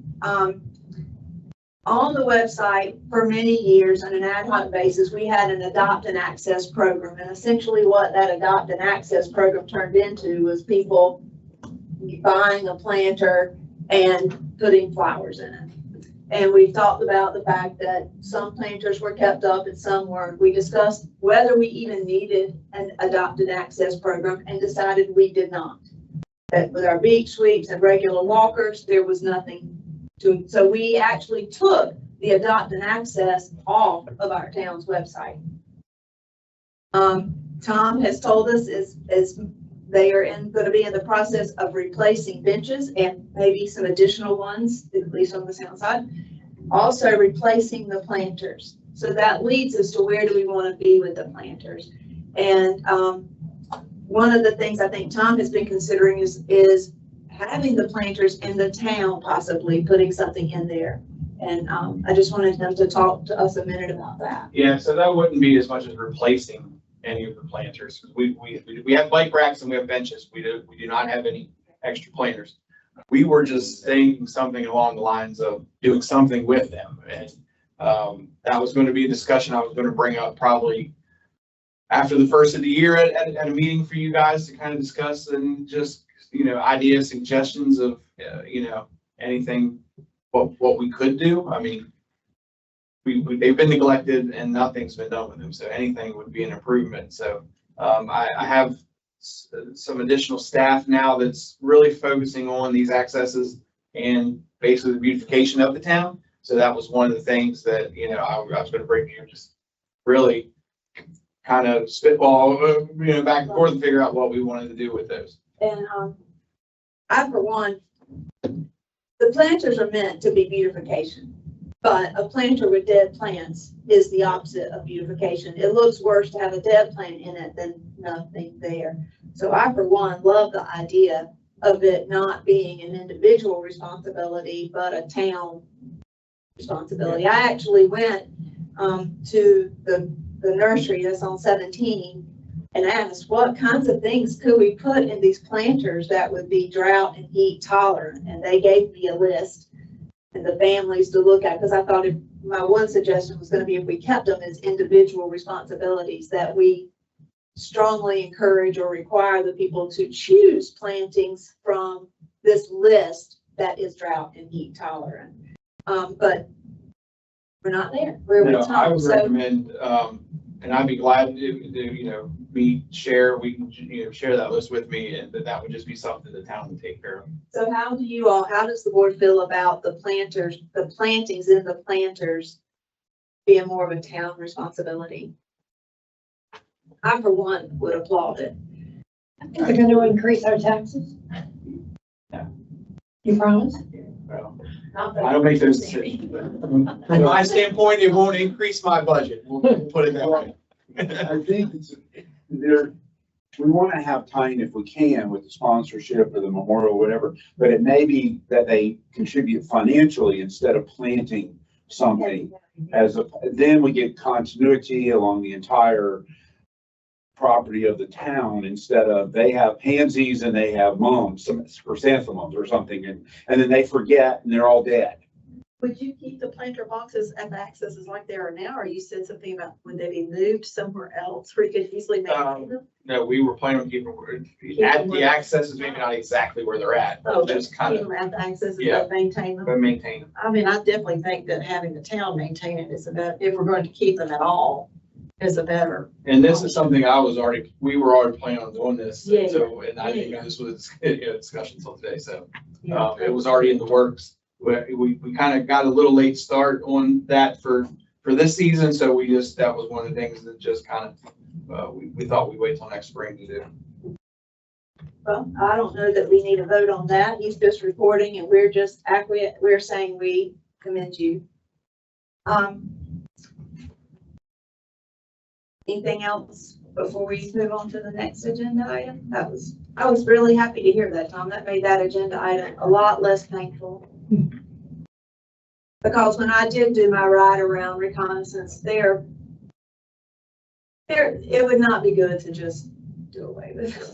On the website for many years on an ad hoc basis, we had an adopt and access program. And essentially what that adopt and access program turned into was people buying a planter and putting flowers in it. And we talked about the fact that some planters were kept up and some weren't. We discussed whether we even needed an adopt and access program and decided we did not. That with our beach sweeps and regular walkers, there was nothing to, so we actually took the adopt and access off of our town's website. Tom has told us is they are going to be in the process of replacing benches and maybe some additional ones, at least on the south side. Also replacing the planters. So that leads us to where do we want to be with the planters? And one of the things I think Tom has been considering is having the planters in the town, possibly putting something in there. And I just wanted him to talk to us a minute about that. Yeah, so that wouldn't be as much as replacing any of the planters. We have bike racks and we have benches. We do not have any extra planters. We were just saying something along the lines of doing something with them. And that was going to be a discussion I was going to bring up probably after the first of the year at a meeting for you guys to kind of discuss and just, ideas, suggestions of, anything, what we could do. I mean, they've been neglected and nothing's been done with them. So anything would be an improvement. So I have some additional staff now that's really focusing on these accesses and basically the beautification of the town. So that was one of the things that, I was going to bring you, just really kind of spitball, back and forth and figure out what we wanted to do with those. And I, for one, the planters are meant to be beautification, but a planter with dead plants is the opposite of beautification. It looks worse to have a dead plant in it than nothing there. So I, for one, love the idea of it not being an individual responsibility, but a town responsibility. I actually went to the nursery that's on 17 and asked what kinds of things could we put in these planters that would be drought and heat tolerant. And they gave me a list and the families to look at, because I thought my one suggestion was going to be if we kept them as individual responsibilities, that we strongly encourage or require the people to choose plantings from this list that is drought and heat tolerant. But we're not there. We're with Tom. I would So recommend, and I'd be glad to, we can, share that list with me, and that would just be something the town would take care of. So how does the board feel about the planters, the plantings in the planters being more of a town responsibility? I, for one, would applaud it. Is it going to increase our taxes? No. You promise? Well, Not I don't make those decisions. From my standpoint, it won't increase my budget. We'll put it that way. I think we want to have time if we can with the sponsorship or the memorial, whatever, but it may be that they contribute financially instead of planting something then we get continuity along the entire property of the town instead of they have pansies and they have mums, some chrysanthemums or something, and then they forget and they're all dead. Would you keep the planter boxes at the accesses like they are now, or you said something about would they be moved somewhere else where you could easily maintain them? No, we were planning on keeping at the accesses, maybe not exactly where they're at, Oh, but just kind keep of them at the accesses, Yeah. but maintain them? maintain them. I mean, I definitely think that having the town maintain it is about, if we're going to keep them at all, is a better. And this is something we were already planning on doing this, Yeah, so, and I didn't know this was, discussion until today, so. Yeah. It was already in the works. We kind of got a little late start on that for this season, so that was one of the things that just kind of, we thought we'd wait till next spring to do. Well, I don't know that we need a vote on that. He's just reporting and we're just we're saying we commend you. Anything else before we move on to the next agenda item? I was really happy to hear that, Tom. That made that agenda item a lot less painful. Because when I did do my ride around reconnaissance there, it would not be good to just do away with it.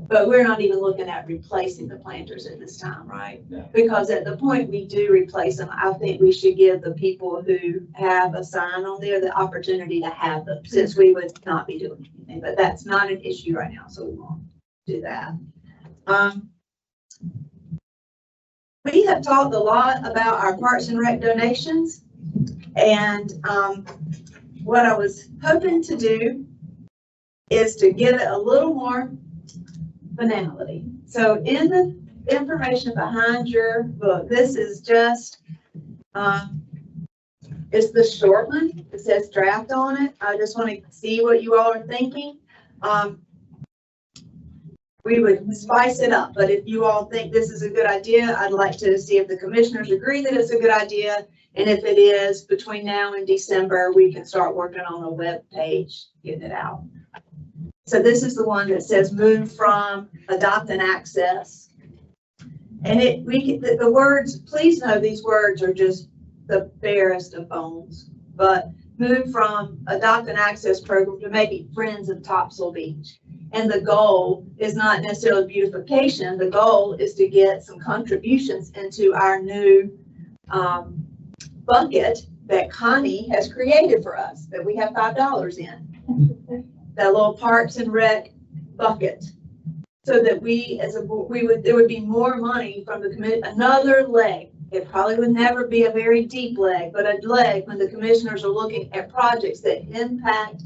But we're not even looking at replacing the planters at this time, right? No. Because at the point we do replace them, I think we should give the people who have a sign on there the opportunity to have them, since we would not be doing anything, but that's not an issue right now, so we won't do that. We have talked a lot about our Parks and Rec donations, and what I was hoping to do is to give it a little more finality. So in the information behind your book, this is just, it's the short one. It says draft on it. I just want to see what you all are thinking. We would spice it up, but if you all think this is a good idea, I'd like to see if the commissioners agree that it's a good idea. And if it is, between now and December, we can start working on a web page, getting it out. So this is the one that says move from, adopt, and access. And the words, please know these words are just the barest of bones, but move from adopt and access program to maybe Friends of Topsail Beach. And the goal is not necessarily beautification. The goal is to get some contributions into our new bucket that Connie has created for us, that we have $5 in. That little Parks and Rec bucket. So that we, as a board, there would be more money from the committee, another leg. It probably would never be a very deep leg, but a leg when the commissioners are looking at projects that impact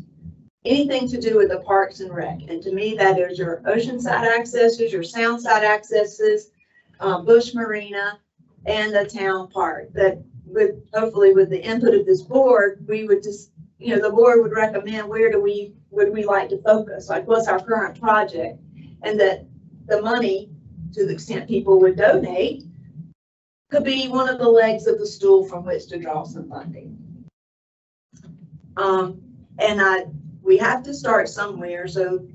anything to do with the Parks and Rec. And to me, that is your oceanside accesses, your soundside accesses, Bush Marina, and the town park. That with, hopefully with the input of this board, we would just, you know, the board would recommend where would we like to focus? Like what's our current project? And that the money, to the extent people would donate, could be one of the legs of the stool from which to draw some funding. We have to start somewhere. So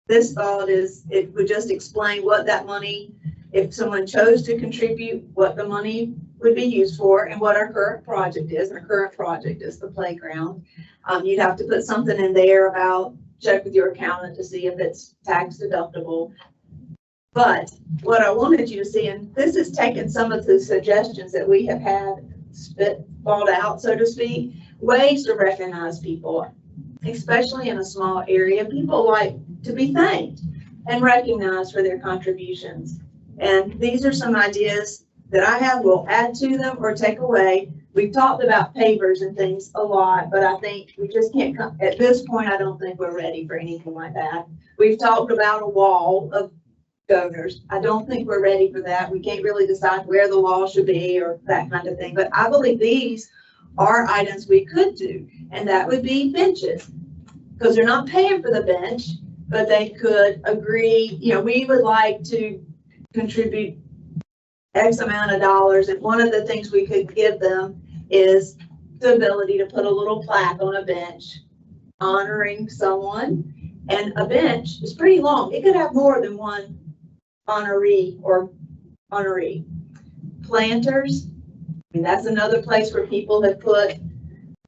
this thought is, it would just explain what that money, if someone chose to contribute, what the money would be used for and what our current project is. Our current project is the playground. You'd have to put something in there about check with your accountant to see if it's tax deductible. But what I wanted you to see, and this is taking some of the suggestions that we have had spitballed out, so to speak, ways to recognize people, especially in a small area. People like to be thanked and recognized for their contributions. And these are some ideas that I have. We'll add to them or take away. We've talked about pavers and things a lot, but I think we just can't come, at this point, I don't think we're ready for anything like that. We've talked about a wall of donors. I don't think we're ready for that. We can't really decide where the wall should be or that kind of thing, but I believe these are items we could do, and that would be benches, because they're not paying for the bench, but they could agree, you know, we would like to contribute X amount of dollars, and one of the things we could give them is the ability to put a little plaque on a bench honoring someone. And a bench is pretty long. It could have more than one honoree or honoree. Planters, I mean, that's another place where people have put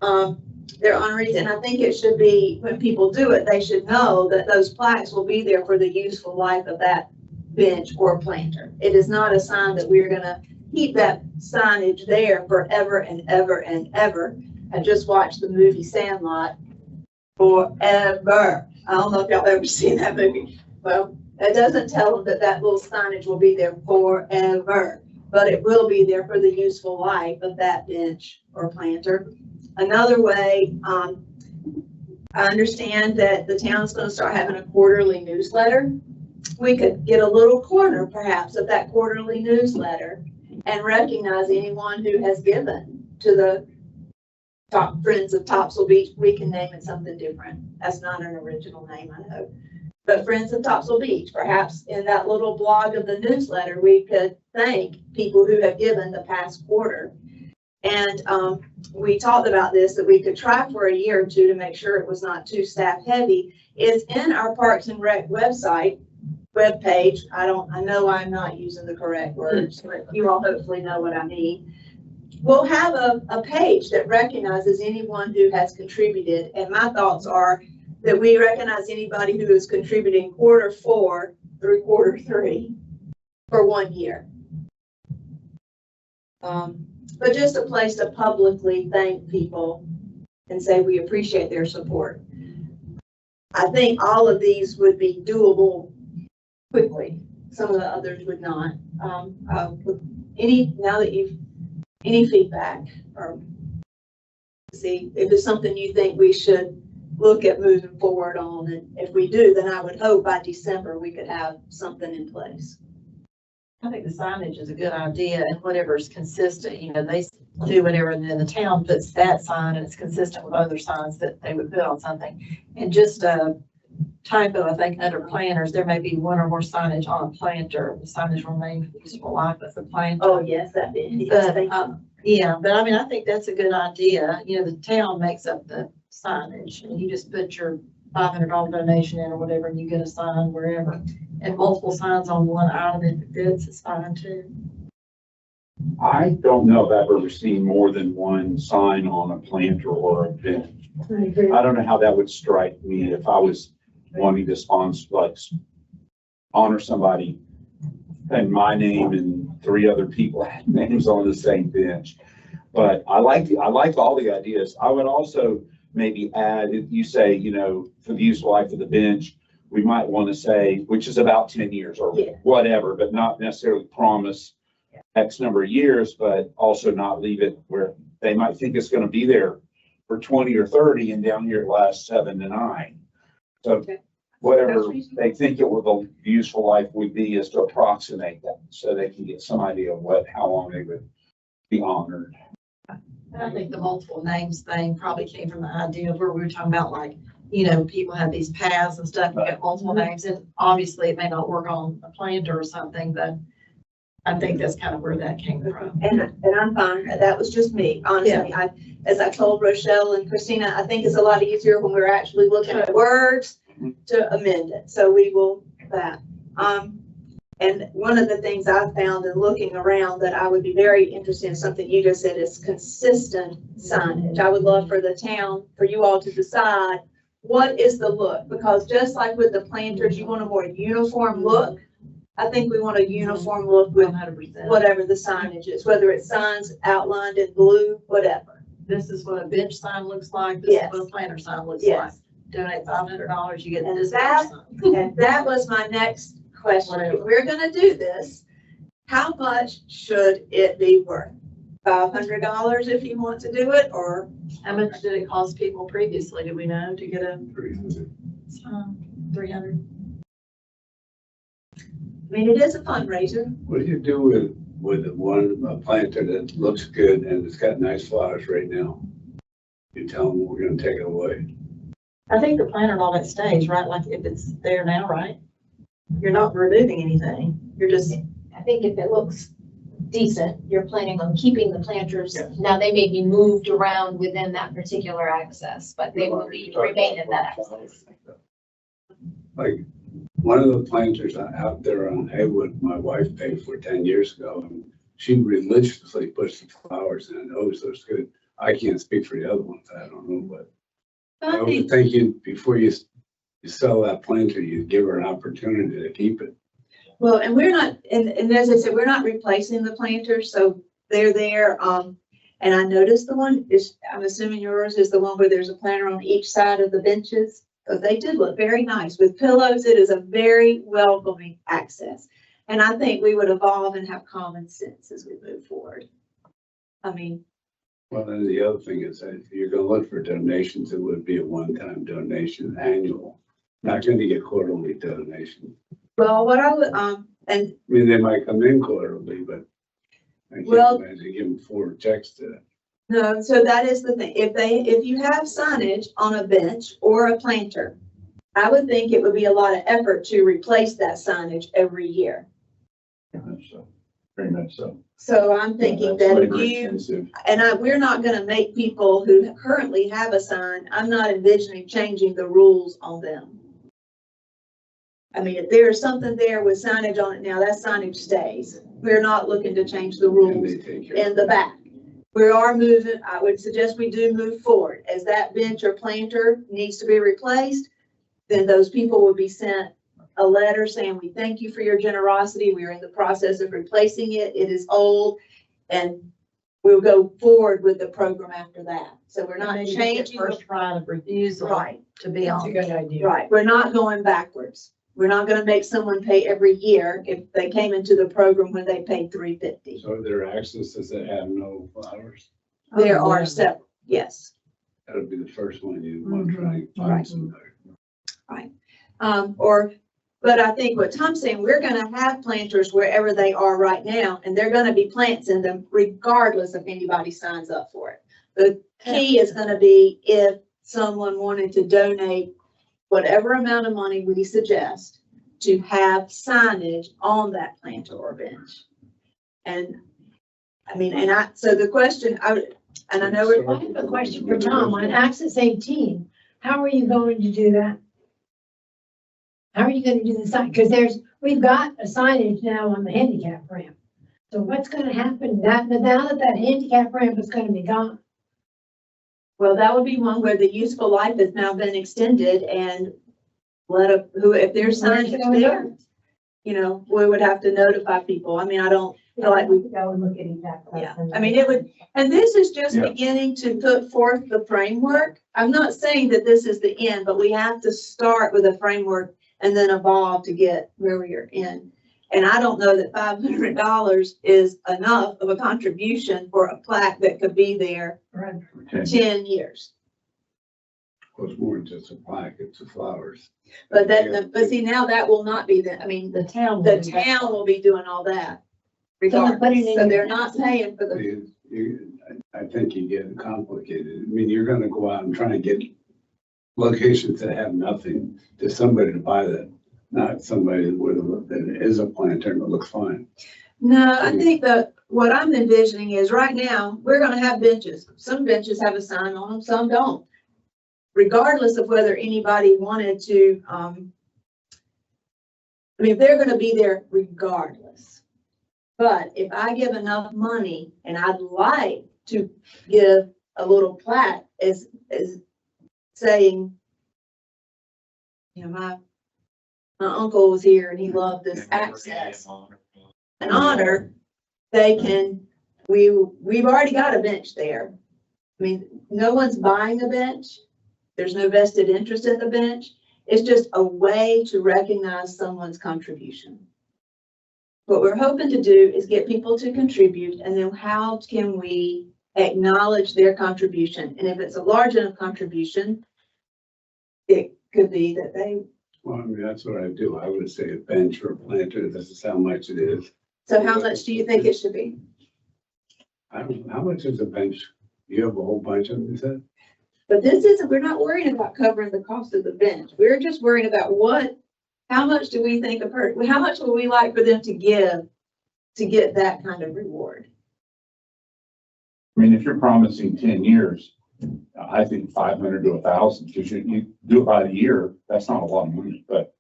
their honorees, and I think it should be, when people do it, they should know that those plaques will be there for the useful life of that bench or planter. It is not a sign that we're gonna keep that signage there forever and ever and ever. I just watched the movie Sandlot. Forever. I don't know if y'all ever seen that movie. Well, it doesn't tell them that that little signage will be there forever, but it will be there for the useful life of that bench or planter. Another way, I understand that the town is going to start having a quarterly newsletter. We could get a little corner perhaps of that quarterly newsletter and recognize anyone who has given to the top Friends of Topsail Beach. We can name it something different. That's not an original name, I know. But Friends of Topsail Beach, perhaps in that little blog of the newsletter, we could thank people who have given the past quarter. And we talked about this, that we could try for a year or two to make sure it was not too staff heavy. It's in our Parks and Rec website, webpage. I know I'm not using the correct words, but you all hopefully know what I mean. We'll have a page that recognizes anyone who has contributed. And my thoughts are that we recognize anybody who is contributing quarter 4 through Q3 for 1 year. But just a place to publicly thank people and say we appreciate their support. I think all of these would be doable quickly. Some of the others would not. Now that any feedback, or see if it's something you think we should look at moving forward on, and if we do, then I would hope by December we could have something in place. I think the signage is a good idea, and whatever's consistent, you know, they do whatever, and then the town puts that sign and it's consistent with other signs that they would put on something. And just a typo, I think under planters, there may be one or more signage on a planter. The signage remain useful life of the planter. Oh, yes, that'd be. But, yeah, but I mean, I think that's a good idea. You know, the town makes up the signage, and you just put your $500 donation in or whatever, and you get a sign wherever. And multiple signs on one item, if it fits, it's fine too. I don't know if I've ever seen more than one sign on a planter or a bench. I agree. I don't know how that would strike me if I was wanting to sponsor, like, honor somebody and my name and 3 other people had names on the same bench. But I like all the ideas. I would also maybe add, if you say, you know, for the useful life of the bench, we might want to say, which is about 10 years or Yeah. whatever, but not necessarily promise X number of years, but also not leave it where they might think it's going to be there for 20 or 30 and down here it lasts 7 to 9. So Okay. whatever That's reasonable. they think it will, the useful life would be, is to approximate that so they can get some idea of how long they would be honored. And I think the multiple names thing probably came from the idea of where we were talking about, like, you know, people have these paths and stuff, you get multiple names, and obviously it may not work on a planter or something, but I think that's kind of where that came from. And I'm fine. That was just me, honestly. As I told Rochelle and Christina, I think it's a lot easier when we're actually looking at words to amend it. So we will that. And one of the things I found in looking around that I would be very interested in, something you just said, is consistent signage. I would love for the town, for you all to decide what is the look, because just like with the planters, you want a more uniform look. I think we want a uniform look with 100%. whatever the signage is, whether it's signs outlined in blue, whatever. This is what a bench sign looks like, this is Yes. what a planter sign looks like. Yes. Donate $500, you get And this that- bench sign. And that was my next question. If we're gonna do this, how much should it be worth? $500 if you want to do it, or How much did it cost people previously, do we know, to get a 300? I mean, it is a fundraiser. What do you do with the one planter that looks good and it's got nice flowers right now? You tell them we're gonna take it away. I think the planter and all that stays, right, like if it's there now, right? You're not removing anything, you're just, I think if it looks decent, you're planning on keeping the planters. Now, they may be moved around within that particular access, but they will remain in that access. Like, one of the planters out there on Haywood, my wife paid for 10 years ago, and she religiously puts the flowers in, and always looks good. I can't speak for the other ones, I don't know, but I was thinking before you sell that planter, you give her an opportunity to keep it. Well, and we're not, and as I said, we're not replacing the planters, so they're there. And I noticed the one is, I'm assuming yours is the one where there's a planter on each side of the benches. Because they did look very nice with pillows. It is a very welcoming access. And I think we would evolve and have common sense as we move forward. I mean, Well, then the other thing is that if you're gonna look for donations, it would be a one-time donation, annual. Not gonna get quarterly donation. well, what I would, and I mean, they might come in quarterly, but I can't Well- imagine giving 4 checks to. no, so that is the thing. If you have signage on a bench or a planter, I would think it would be a lot of effort to replace that signage every year. So, very much so. So I'm thinking that if you, and we're not gonna make people who currently have a sign, I'm not envisioning changing the rules on them. I mean, if there's something there with signage on it now, that signage stays. We're not looking to change the And rules they take care in of the it. back. We are moving, I would suggest we do move forward. As that bench or planter needs to be replaced, then those people will be sent a letter saying, we thank you for your generosity. We are in the process of replacing it. It is old. And we'll go forward with the program after that. So we're not Maybe get changing. first right of refusal Right, to be That's a on. good idea. right. We're not going backwards. We're not gonna make someone pay every year if they came into the program when they paid $350. So there are accesses that have no flowers. There Oh, are yeah. several, yes. That'll be the first one you want to try and Right. find somebody. But I think what Tom's saying, we're gonna have planters wherever they are right now, and they're gonna be plants in them regardless if anybody signs up for it. The key is gonna be if someone wanted to donate whatever amount of money we suggest to have signage on that planter or bench. And, I mean, so the question, and I know we're. I have a question for Tom on Access 18. How are you going to do that? How are you gonna do the sign? Because we've got a signage now on the handicap ramp. So what's gonna happen now that handicap ramp is gonna be gone? Well, that would be one where the useful life has now been extended and if there's Where's signage it gonna there, go? you know, we would have to notify people. I mean, I don't feel like we, Go and look at exactly. yeah, I mean, it would, and this is just Yeah. beginning to put forth the framework. I'm not saying that this is the end, but we have to start with a framework and then evolve to get where we are in. And I don't know that $500 is enough of a contribution for a plaque that could be there Right. Okay. 10 years. Well, it's more than just a plaque, it's the flowers. But but see, now that will not be I mean, The town. the will do that. town will be doing all that. Someone put it Regardless, in so your they're not paying for the, I think you get complicated. I mean, you're gonna go out and try and get locations that have nothing to somebody to buy that, not somebody that is a planter and it looks fine. no, I think what I'm envisioning is right now, we're gonna have benches. Some benches have a sign on them, some don't. Regardless of whether anybody wanted to, I mean, they're gonna be there regardless. But if I give enough money and I'd like to give a little plaque as saying, you know, my uncle was here and he loved this access. An honor, we've already got a bench there. I mean, no one's buying a bench. There's no vested interest in the bench. It's just a way to recognize someone's contribution. What we're hoping to do is get people to contribute, and then how can we acknowledge their contribution? And if it's a large enough contribution, it could be that they, Well, I mean, that's what I do. I would say a bench or a planter. This is how much it is. so how much do you think it should be? I don't know, how much is a bench? You have a whole bunch of them, you said? But we're not worrying about covering the cost of the bench. We're just worried about how much do we think how much would we like for them to give to get that kind of reward? I mean, if you're promising 10 years, I think 500 to 1,000, because you do it by the year, that's not a lot of money, but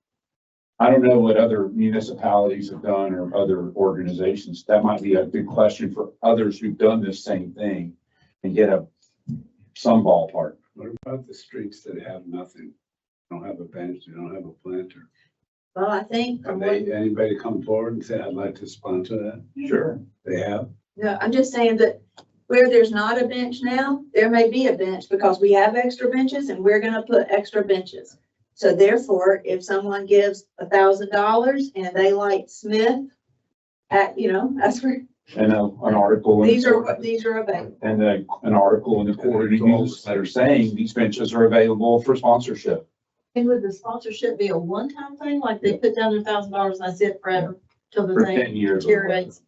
I don't know what other municipalities have done or other organizations. That might be a good question for others who've done this same thing and get some ballpark. What about the streets that have nothing? Don't have a bench, they don't have a planter. Well, I think Have anybody come forward and say, I'd like to sponsor that? Sure. They have? no, I'm just saying that where there's not a bench now, there may be a bench because we have extra benches and we're gonna put extra benches. So therefore, if someone gives $1,000 and they like Smith, that's where, And an article. these are available. And an article in the Quarterly News that are saying these benches are available for sponsorship. And would the sponsorship be a one-time thing, like they put down $1,000 and that's it forever till the For thing 10 years. deteriorates?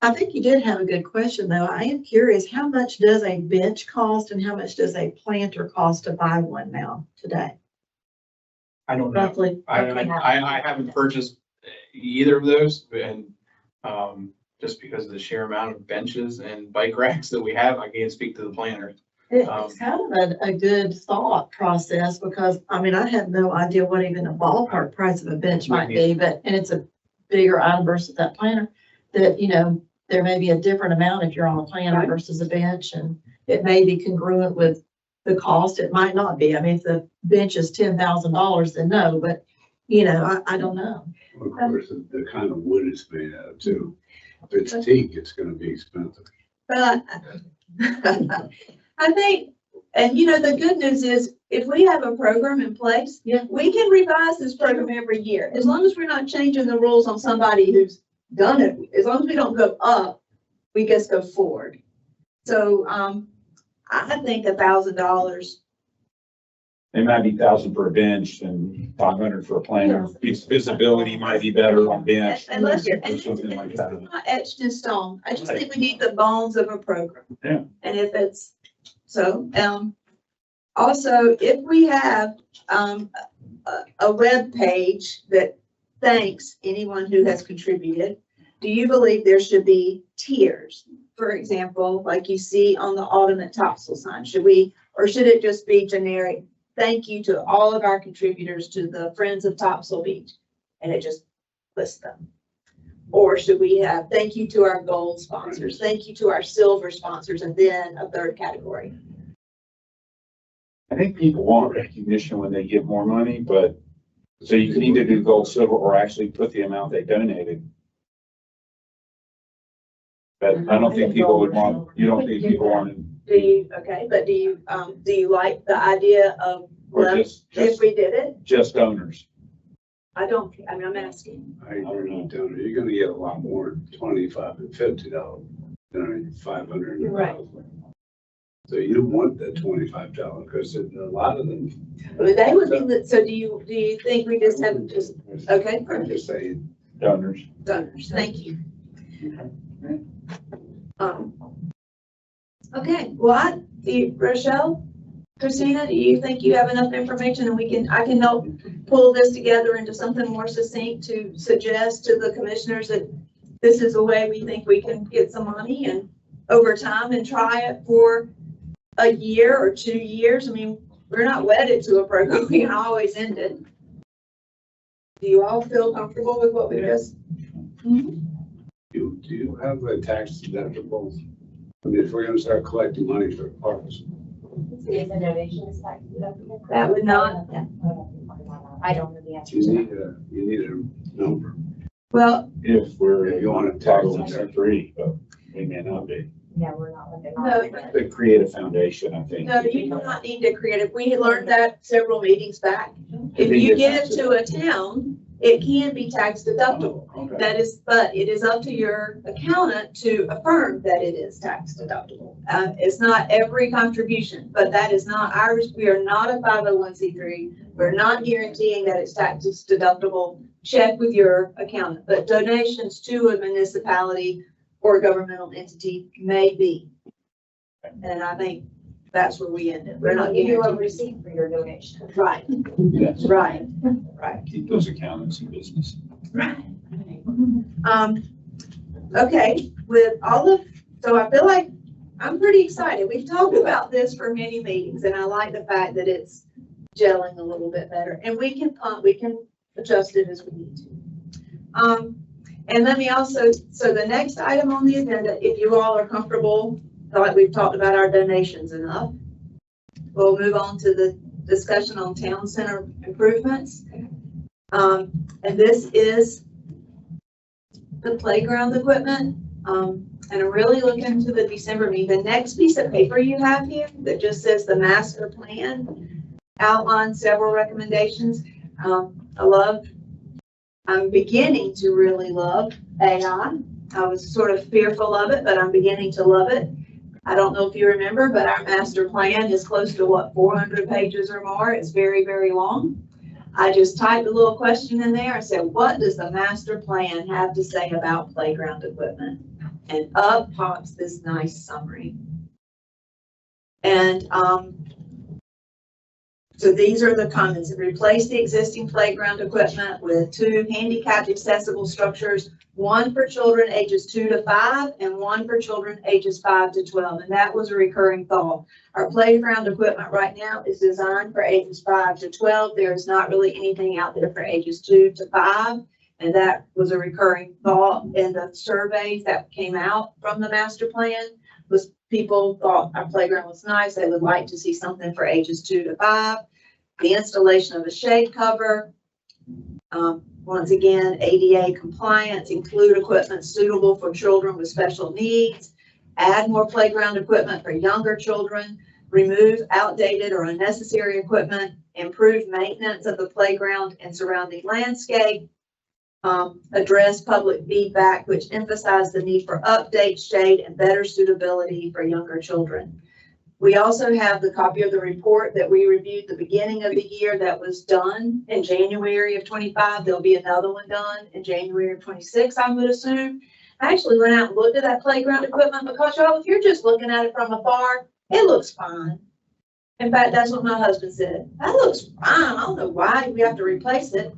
I think you did have a good question, though. I am curious, how much does a bench cost and how much does a planter cost to buy one now today? I don't know. Roughly. I haven't purchased either of those, and just because of the sheer amount of benches and bike racks that we have, I can't speak to the planner. It's kind of a good thought process because, I mean, I have no idea what even a ballpark price of a bench might be, and it's a bigger item versus that planter, that, there may be a different amount if you're on a planter versus a bench, and it may be congruent with the cost. It might not be. I mean, if the bench is $10,000, then no, but you know, I don't know. Of course, the kind of wood it's made out of too. If it's teak, it's gonna be expensive. But I think, and you know, the good news is if we have a program in place, Yeah. we can revise this program every year. As long as we're not changing the rules on somebody who's done it, as long as we don't go up, we just go forward. So, I think $1,000. It might be 1,000 for a bench and 500 for a planter. Visibility might be better on bench. And let's, or and something like that. it's not etched in stone. I just think we need the bones of a program. Yeah. And if it's, so, also, if we have, a web page that thanks anyone who has contributed, do you believe there should be tiers? For example, like you see on the ultimate Topsail sign, should we, or should it just be generic? Thank you to all of our contributors to the Friends of Topsail Beach, and it just lists them. Or should we have, thank you to our gold sponsors, thank you to our silver sponsors, and then a third category? I think people want recognition when they give more money, but so you can either do gold, silver, or actually put the amount they donated. But I don't think people would want, you don't think people want, Do you, okay, but do you like the idea of, or if we did it? just donors. I don't, I mean, I'm asking. I agree with Tony. You're gonna get a lot more $25 and $50 than 500 and Right. 1,000. So you don't want that $25 because a lot of them. They would be, so do you think we just have, just, okay, I'm perfect, just saying. Donors. donors, thank you. Okay, well, Rochelle, Christina, do you think you have enough information and I can help pull this together into something more succinct to suggest to the commissioners that this is a way we think we can get some money and over time and try it for a year or 2 years? I mean, we're not wedded to a program. We can always end it. Do you all feel comfortable with what we just? Do you have a tax deductible? I mean, if we're gonna start collecting money for parks. Is the donation is tax deductible? That would not, I don't know the answer You to need a number. well, If we're, If you want to tax tax it. free, but we may not be. that. Yeah, we're not looking. No. To create a foundation, I think. no, you do not need to create it. We learned that several meetings back. If you give to a town, it can be tax deductible. Okay. That is, but it is up to your accountant to affirm that it is tax deductible. It's not every contribution, but that is not ours. We are not a 501c3. We're not guaranteeing that it's tax deductible. Check with your accountant, but donations to a municipality or a governmental entity may be. And I think that's where we end it. We're not Give you a guaranteed. receipt for your donation. Right, Yes. right. Keep those accountants in business. Okay, with all of, so I feel like I'm pretty excited. We've talked about this for many meetings and I like the fact that it's gelling a little bit better and we can adjust it as we need to. And let me also, so the next item on the agenda, if you all are comfortable, feel like we've talked about our donations enough, we'll move on to the discussion on town center improvements. And this is the playground equipment. And I'm really looking to the December meeting. The next piece of paper you have here that just says the master plan outlines several recommendations. I'm beginning to really love AI. I was sort of fearful of it, but I'm beginning to love it. I don't know if you remember, but our master plan is close to what, 400 pages or more. It's very, very long. I just typed a little question in there and said, what does the master plan have to say about playground equipment? And up pops this nice summary. And so these are the comments. Replace the existing playground equipment with 2 handicapped accessible structures, 1 for children ages 2 to 5 and 1 for children ages 5 to 12. And that was a recurring thought. Our playground equipment right now is designed for ages 5 to 12. There is not really anything out there for ages 2 to 5. And that was a recurring thought in the surveys that came out from the master plan. Was people thought our playground was nice. They would like to see something for ages 2 to 5. The installation of a shade cover, Once again, ADA compliance, include equipment suitable for children with special needs, add more playground equipment for younger children, remove outdated or unnecessary equipment, improve maintenance of the playground and surrounding landscape, address public feedback, which emphasize the need for update, shade, and better suitability for younger children. We also have the copy of the report that we reviewed the beginning of the year that was done in January of 25. There'll be another one done in January of 26, I would assume. I actually went out and looked at that playground equipment because, y'all, if you're just looking at it from afar, it looks fine. In fact, that's what my husband said. That looks fine. I don't know why we have to replace it.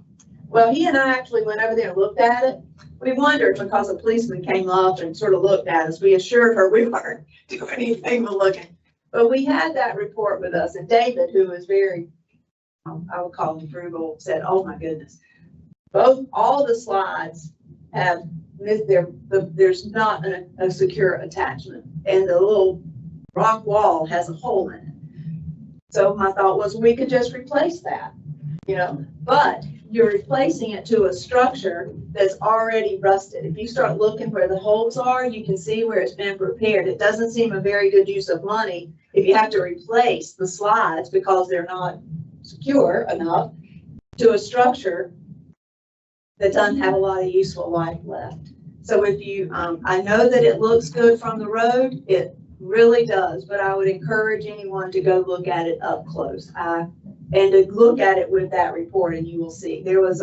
Well, he and I actually went over there and looked at it. We wondered because a policeman came up and sort of looked at us. We assured her we weren't doing anything but looking. But we had that report with us, and David, who was very, I would call him frugal, said, "Oh my goodness, all the slides have there's not a secure attachment, and the little rock wall has a hole in it." So my thought was we could just replace that, but you're replacing it to a structure that's already rusted. If you start looking where the holes are, you can see where it's been repaired. It doesn't seem a very good use of money if you have to replace the slides because they're not secure enough to a structure that doesn't have a lot of useful life left. So if you, I know that it looks good from the road, it really does, but I would encourage anyone to go look at it up close. And to look at it with that report, and you will see. There was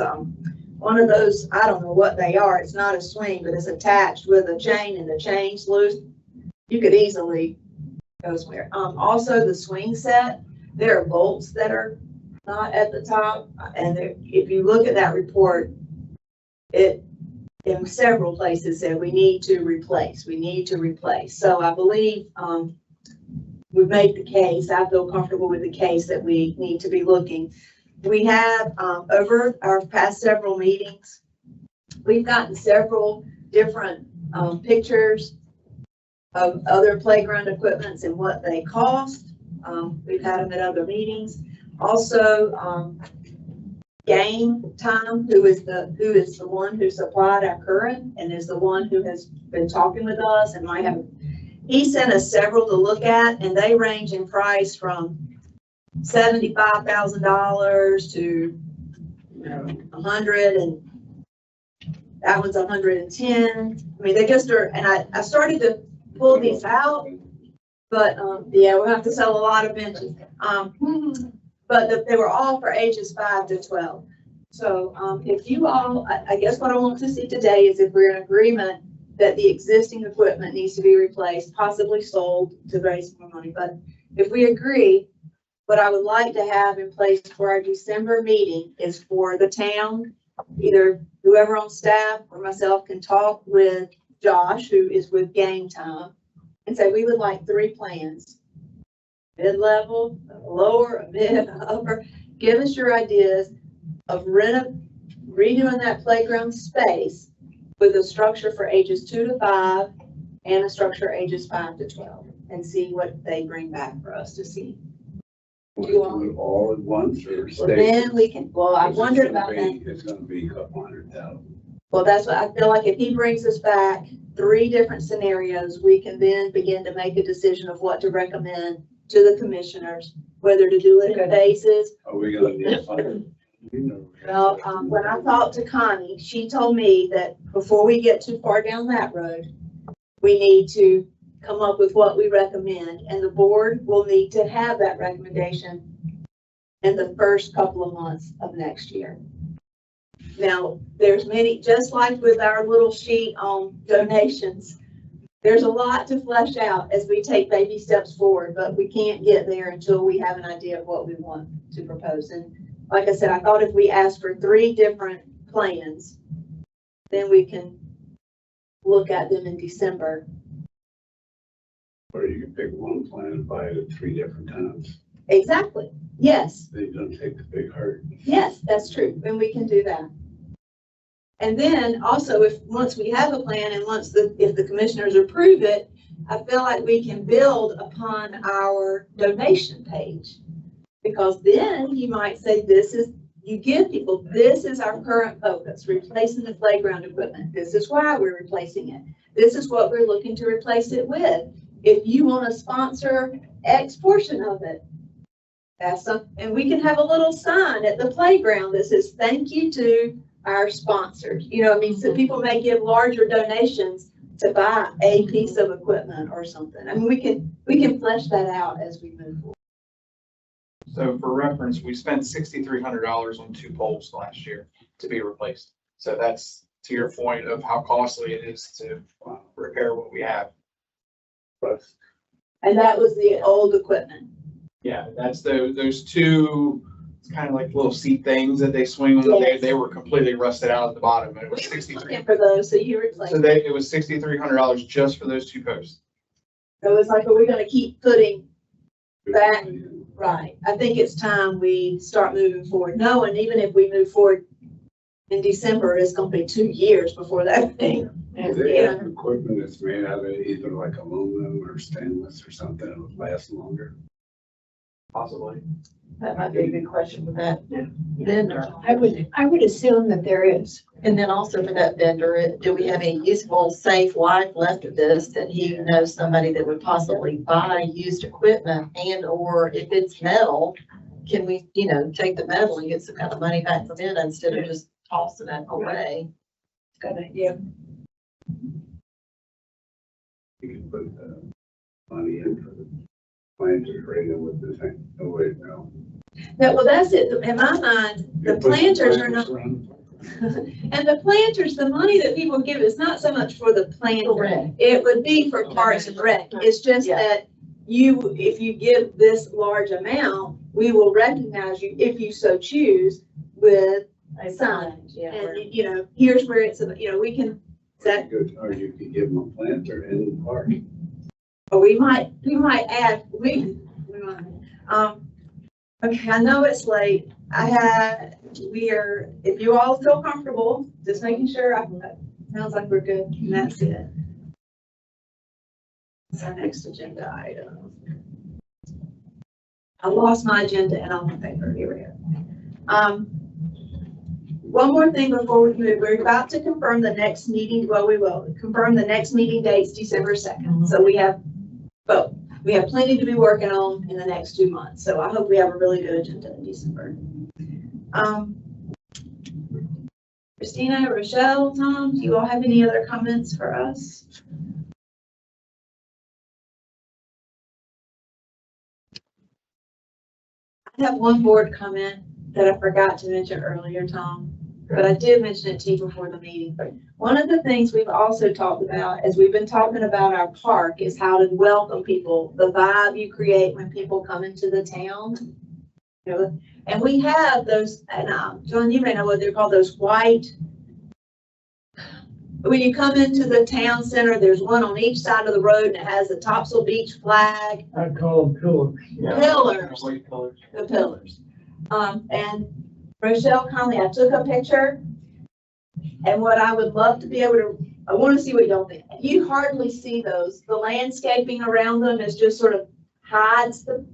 one of those, I don't know what they are, it's not a swing, but it's attached with a chain and the chain's loose. You could easily go somewhere. Also the swing set, there are bolts that are not at the top. And if you look at that report, it in several places said we need to replace. So I believe we've made the case. I feel comfortable with the case that we need to be looking. We have, over our past several meetings, we've gotten several different pictures of other playground equipments and what they cost. We've had them at other meetings. Also, Game Time, who is the one who supplied our current and is the one who has been talking with us and might have. He sent us several to look at, and they range in price from $75,000 to $100, and that one's $110. I mean, they just are, and I started to pull these out, but yeah, we'll have to sell a lot of benches. But they were all for ages 5 to 12. So if you all, I guess what I want to see today is if we're in agreement that the existing equipment needs to be replaced, possibly sold to raise more money. But if we agree, what I would like to have in place for our December meeting is for the town, either whoever on staff or myself can talk with Josh, who is with Game Time, and say, we would like 3 plans. Mid-level, lower, mid, upper. Give us your ideas of redoing that playground space with a structure for ages 2 to 5 and a structure ages 5 to 12, and see what they bring back for us to see. Do you want it all at once or Well, then we can, well, I wondered about that. It's gonna be a couple $100,000. Well, that's what I feel like. If he brings us back 3 different scenarios, we can then begin to make a decision of what to recommend to the commissioners, whether to do it in phases. Are we gonna need funding? Well, when I talked to Connie, she told me that before we get too far down that road, we need to come up with what we recommend, and the board will need to have that recommendation in the first couple of months of next year. Now, there's many, just like with our little sheet on donations, there's a lot to flesh out as we take baby steps forward, but we can't get there until we have an idea of what we want to propose. And like I said, I thought if we ask for 3 different plans, then we can look at them in December. Or you can pick one plan and buy it at 3 different times. Exactly. Yes. Then you don't take the big hurt. Yes, that's true. And we can do that. And then also, if once we have a plan and if the commissioners approve it, I feel like we can build upon our donation page. Because then you might say, you give people, this is our current focus, replacing the playground equipment. This is why we're replacing it. This is what we're looking to replace it with. If you want to sponsor X portion of it, that's and we can have a little sign at the playground that says, thank you to our sponsors. You know, I mean, so people may give larger donations to buy a piece of equipment or something. I mean, we can flesh that out as we move forward. So for reference, we spent $6,300 on 2 poles last year to be replaced. So that's to your point of how costly it is to repair what we have. Plus, And that was the old equipment. Yeah, that's those 2, it's kind of like little seat things that they swing on. Yes. They were completely rusted out at the bottom. And it was We were 63. looking for those, so you replaced. So it was $6,300 just for those 2 posts. So it's like, are we gonna keep putting back? Right. I think it's time we start moving forward. No, and even if we move forward in December, it's gonna be 2 years before that thing. do they have equipment that's made out of either like aluminum or stainless or something that would last longer? Possibly. That might be a good question for that vendor. I would assume that there is. And then also for that vendor, do we have any useful, safe life left of this that he knows somebody that would possibly buy used equipment, and or if it's metal, can we, you know, take the metal and get some kind of money back from it instead of just tossing it away? Good idea. You can put money in for the planters right in with the thing. Oh, wait, no. No, well, that's it. In my mind, the You put planters are not, around. and the planters, the money that people give is not so much for the planter. Correct. It would be for parks and rec. It's just Yeah. that you, if you give this large amount, we will recognize you, if you so choose, with a sign. Yeah. And, you know, here's where it's, you know, we can, that, Or you could give them a planter in the park. or we might add, we might, okay, I know it's late. If you all feel comfortable, just making sure, sounds like we're good, and that's it. That's our next agenda item. I lost my agenda and all my paper, here we go. One more thing before we move, we're about to confirm the next meeting, well, we will confirm the next meeting dates, December 2nd. So we have both. We have plenty to be working on in the next 2 months, so I hope we have a really good agenda in December. Christina, Rochelle, Tom, do you all have any other comments for us? I have one board comment that I forgot to mention earlier, Tom, but I did mention it to you before the meeting. One of the things we've also talked about, as we've been talking about our park, is how to welcome people, the vibe you create when people come into the town. You know, and we have those, and John, you may know what they're called, those white. When you come into the town center, there's one on each side of the road and it has the Topsail Beach flag. I call them pillars. Pillars. White pillars. The pillars. And Rochelle Conley, I took a picture. And what I would love to be able to, I want to see what y'all think. You hardly see those. The landscaping around them is just sort of hides them.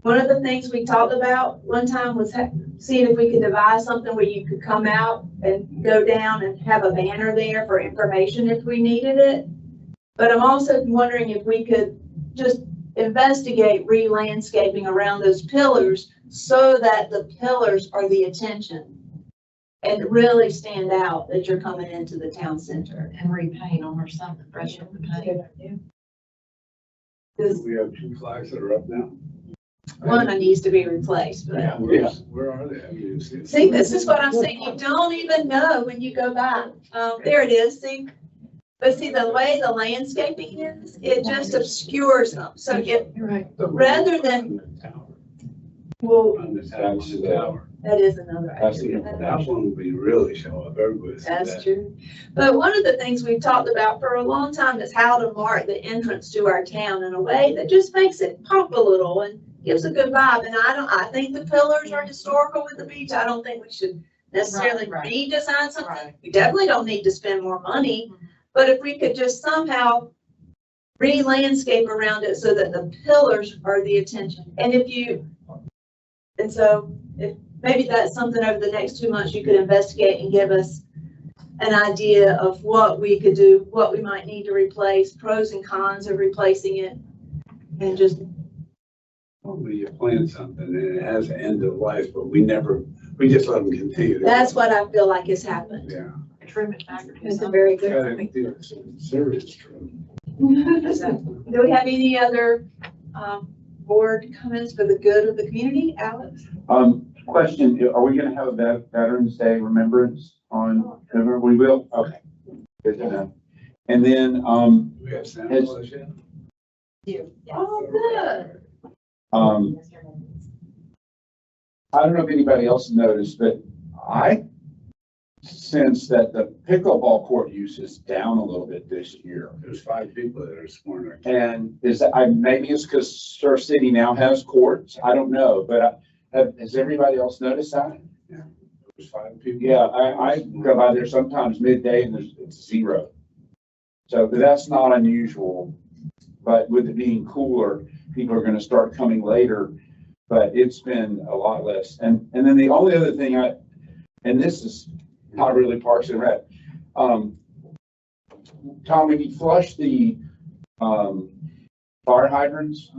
One of the things we talked about one time was seeing if we could devise something where you could come out and go down and have a banner there for information if we needed it. But I'm also wondering if we could just investigate re-landscaping around those pillars so that the pillars are the attention and really stand out that you're coming into the town center. And repaint them or something, brush up the paint. We have 2 flags that are up now. One that needs to be replaced, but Yeah. Where are they? I mean, see, this is what I'm saying. You don't even know when you go by. There it is, see? But see, the way the landscaping is, it just obscures them. So if, rather than, well, On the tower. that is another That's the idea. That one would be really show up. Everybody see That's that. true. But one of the things we've talked about for a long time is how to mark the entrance to our town in a way that just makes it pop a little and gives a good vibe. And I think the pillars are historical with the beach. I don't think we should necessarily Right. redesign something. Right. We definitely don't need to spend more money. But if we could just somehow re-landscape around it so that the pillars are the attention. And if you And so if, maybe that's something over the next 2 months you could investigate and give us an idea of what we could do, what we might need to replace, pros and cons of replacing it. And just, When you plan something and it has an end of life, but we just let them continue. that's what I feel like has happened. Yeah. Truman factor. It's a very good Gotta point. do some serious trouble. So, do we have any other, board comments for the good of the community? Alex? Question, are we gonna have a Veterans Day remembrance on November? We will? Okay. Good to know. And then, We have Santa Claus yet? Oh, good. I don't know if anybody else noticed, but I sense that the pickleball court use is down a little bit this year. There's 5 people there this morning. And maybe it's because Star City now has courts. I don't know, but has everybody else noticed that? There's 5 people. Yeah, I go by there sometimes midday and it's 0. So that's not unusual, but with it being cooler, people are going to start coming later, but it's been a lot less. And then the only other thing and this is not really Parks and Rec. Tom, when you flush the, fire hydrants,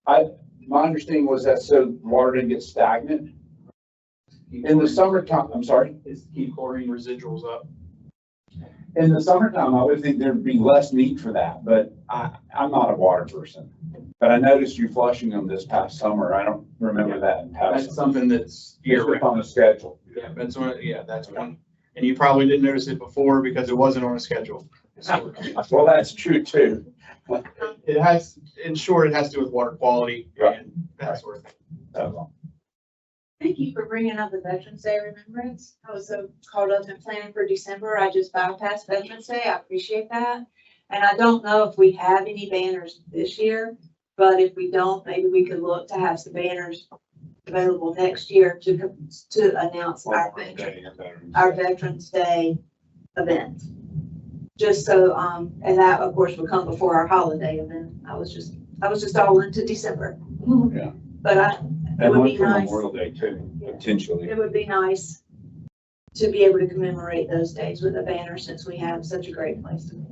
my understanding was that so water didn't get stagnant. In the summertime, I'm sorry? Is to keep chlorine residuals up. In the summertime, I would think there'd be less need for that, but I'm not a water person. But I noticed you flushing them this past summer. I don't remember that in past. That's something that's year It's on round. the schedule. Yeah, that's one. And you probably didn't notice it before because it wasn't on a schedule. So Well, that's true too. it has, in short, it has to do with water quality and that sort of thing. That's all. Thank you for bringing up the Veterans Day remembrance. I was so caught up in planning for December. I just bypassed Veterans Day. I appreciate that. And I don't know if we have any banners this year, but if we don't, maybe we could look to have some banners available next year to announce our Veterans Day event. Just so, and that of course will come before our holiday event. I was just all into December. Yeah. But it And would one be for nice. Memorial Day too, potentially. It would be nice to be able to commemorate those days with a banner since we have such a great place to be.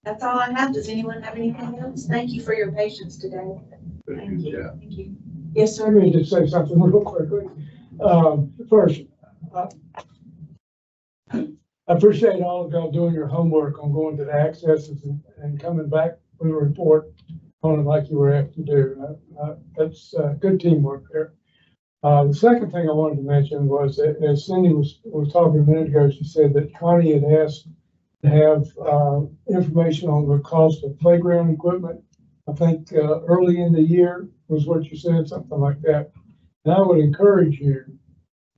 That's all I have. Does anyone have anything else? Thank you for your patience today. Thank you. Yeah. Thank you. Yes, Let sir. me just say something real quickly. First, I appreciate all of y'all doing your homework on going to the accesses and coming back with a report on it like you were asked to do. That's good teamwork there. The second thing I wanted to mention was that as Cindy was talking a minute ago, she said that Connie had asked to have information on the cost of playground equipment. I think early in the year was what you said, something like that. And I would encourage you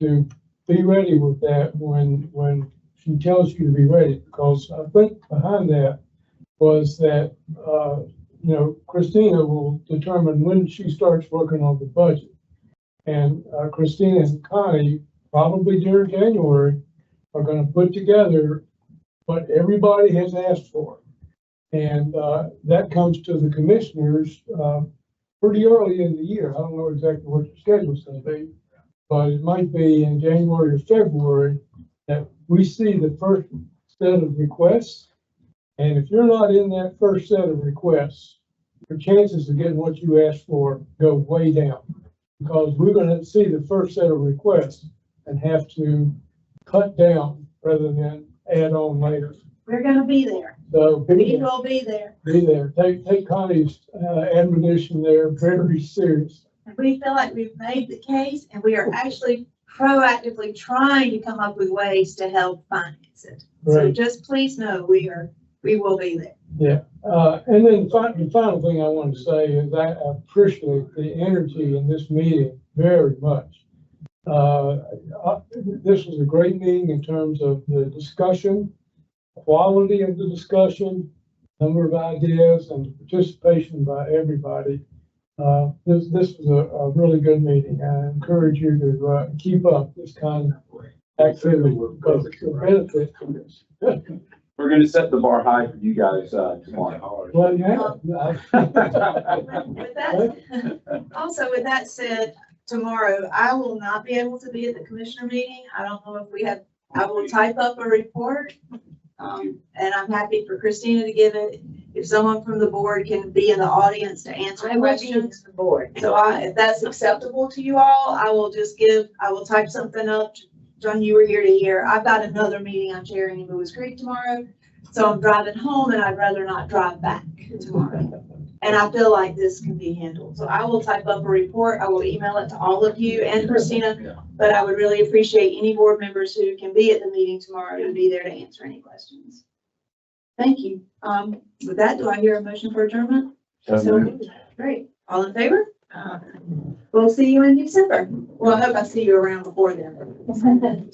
to be ready with that when she tells you to be ready, because I think behind that was that, Christina will determine when she starts working on the budget. And Christina and Connie, probably during January, are going to put together what everybody has asked for. And that comes to the commissioners pretty early in the year. I don't know exactly what your schedule's going to be, but it might be in January or February that we see the first set of requests. And if you're not in that first set of requests, your chances of getting what you asked for go way down, because we're going to see the first set of requests and have to cut down rather than add on later. We're gonna be there. So We be will be there. there. Take Connie's admonition there very serious. We feel like we've made the case and we are actually proactively trying to come up with ways to help finance it. So Right. just please know we will be there. Yeah. And then the final thing I want to say is I appreciate the energy in this meeting very much. This was a great meeting in terms of the discussion, quality of the discussion, number of ideas, and participation by everybody. This was a really good meeting. I encourage you to keep up this kind of activity because it's a benefit to this. We're gonna set the bar high for you guys, tomorrow. Well, yeah. With that, also with that said, tomorrow I will not be able to be at the commissioner meeting. I don't know if I will type up a report. And I'm happy for Christina to give it. If someone from the board can be in the audience to answer I will be questions. the board. So if that's acceptable to you all, I will type something up. John, you were here to hear. I've got another meeting I'm chairing in Lewis Creek tomorrow. So I'm driving home and I'd rather not drive back tomorrow. And I feel like this can be handled. So I will type up a report. I will email it to all of you and Christina. But I would really appreciate any board members who can be at the meeting tomorrow to be there to answer any questions. Thank you. With that, do I hear a motion for adjournment? So, great. All in favor? We'll see you in December. Well, I hope I see you around before then.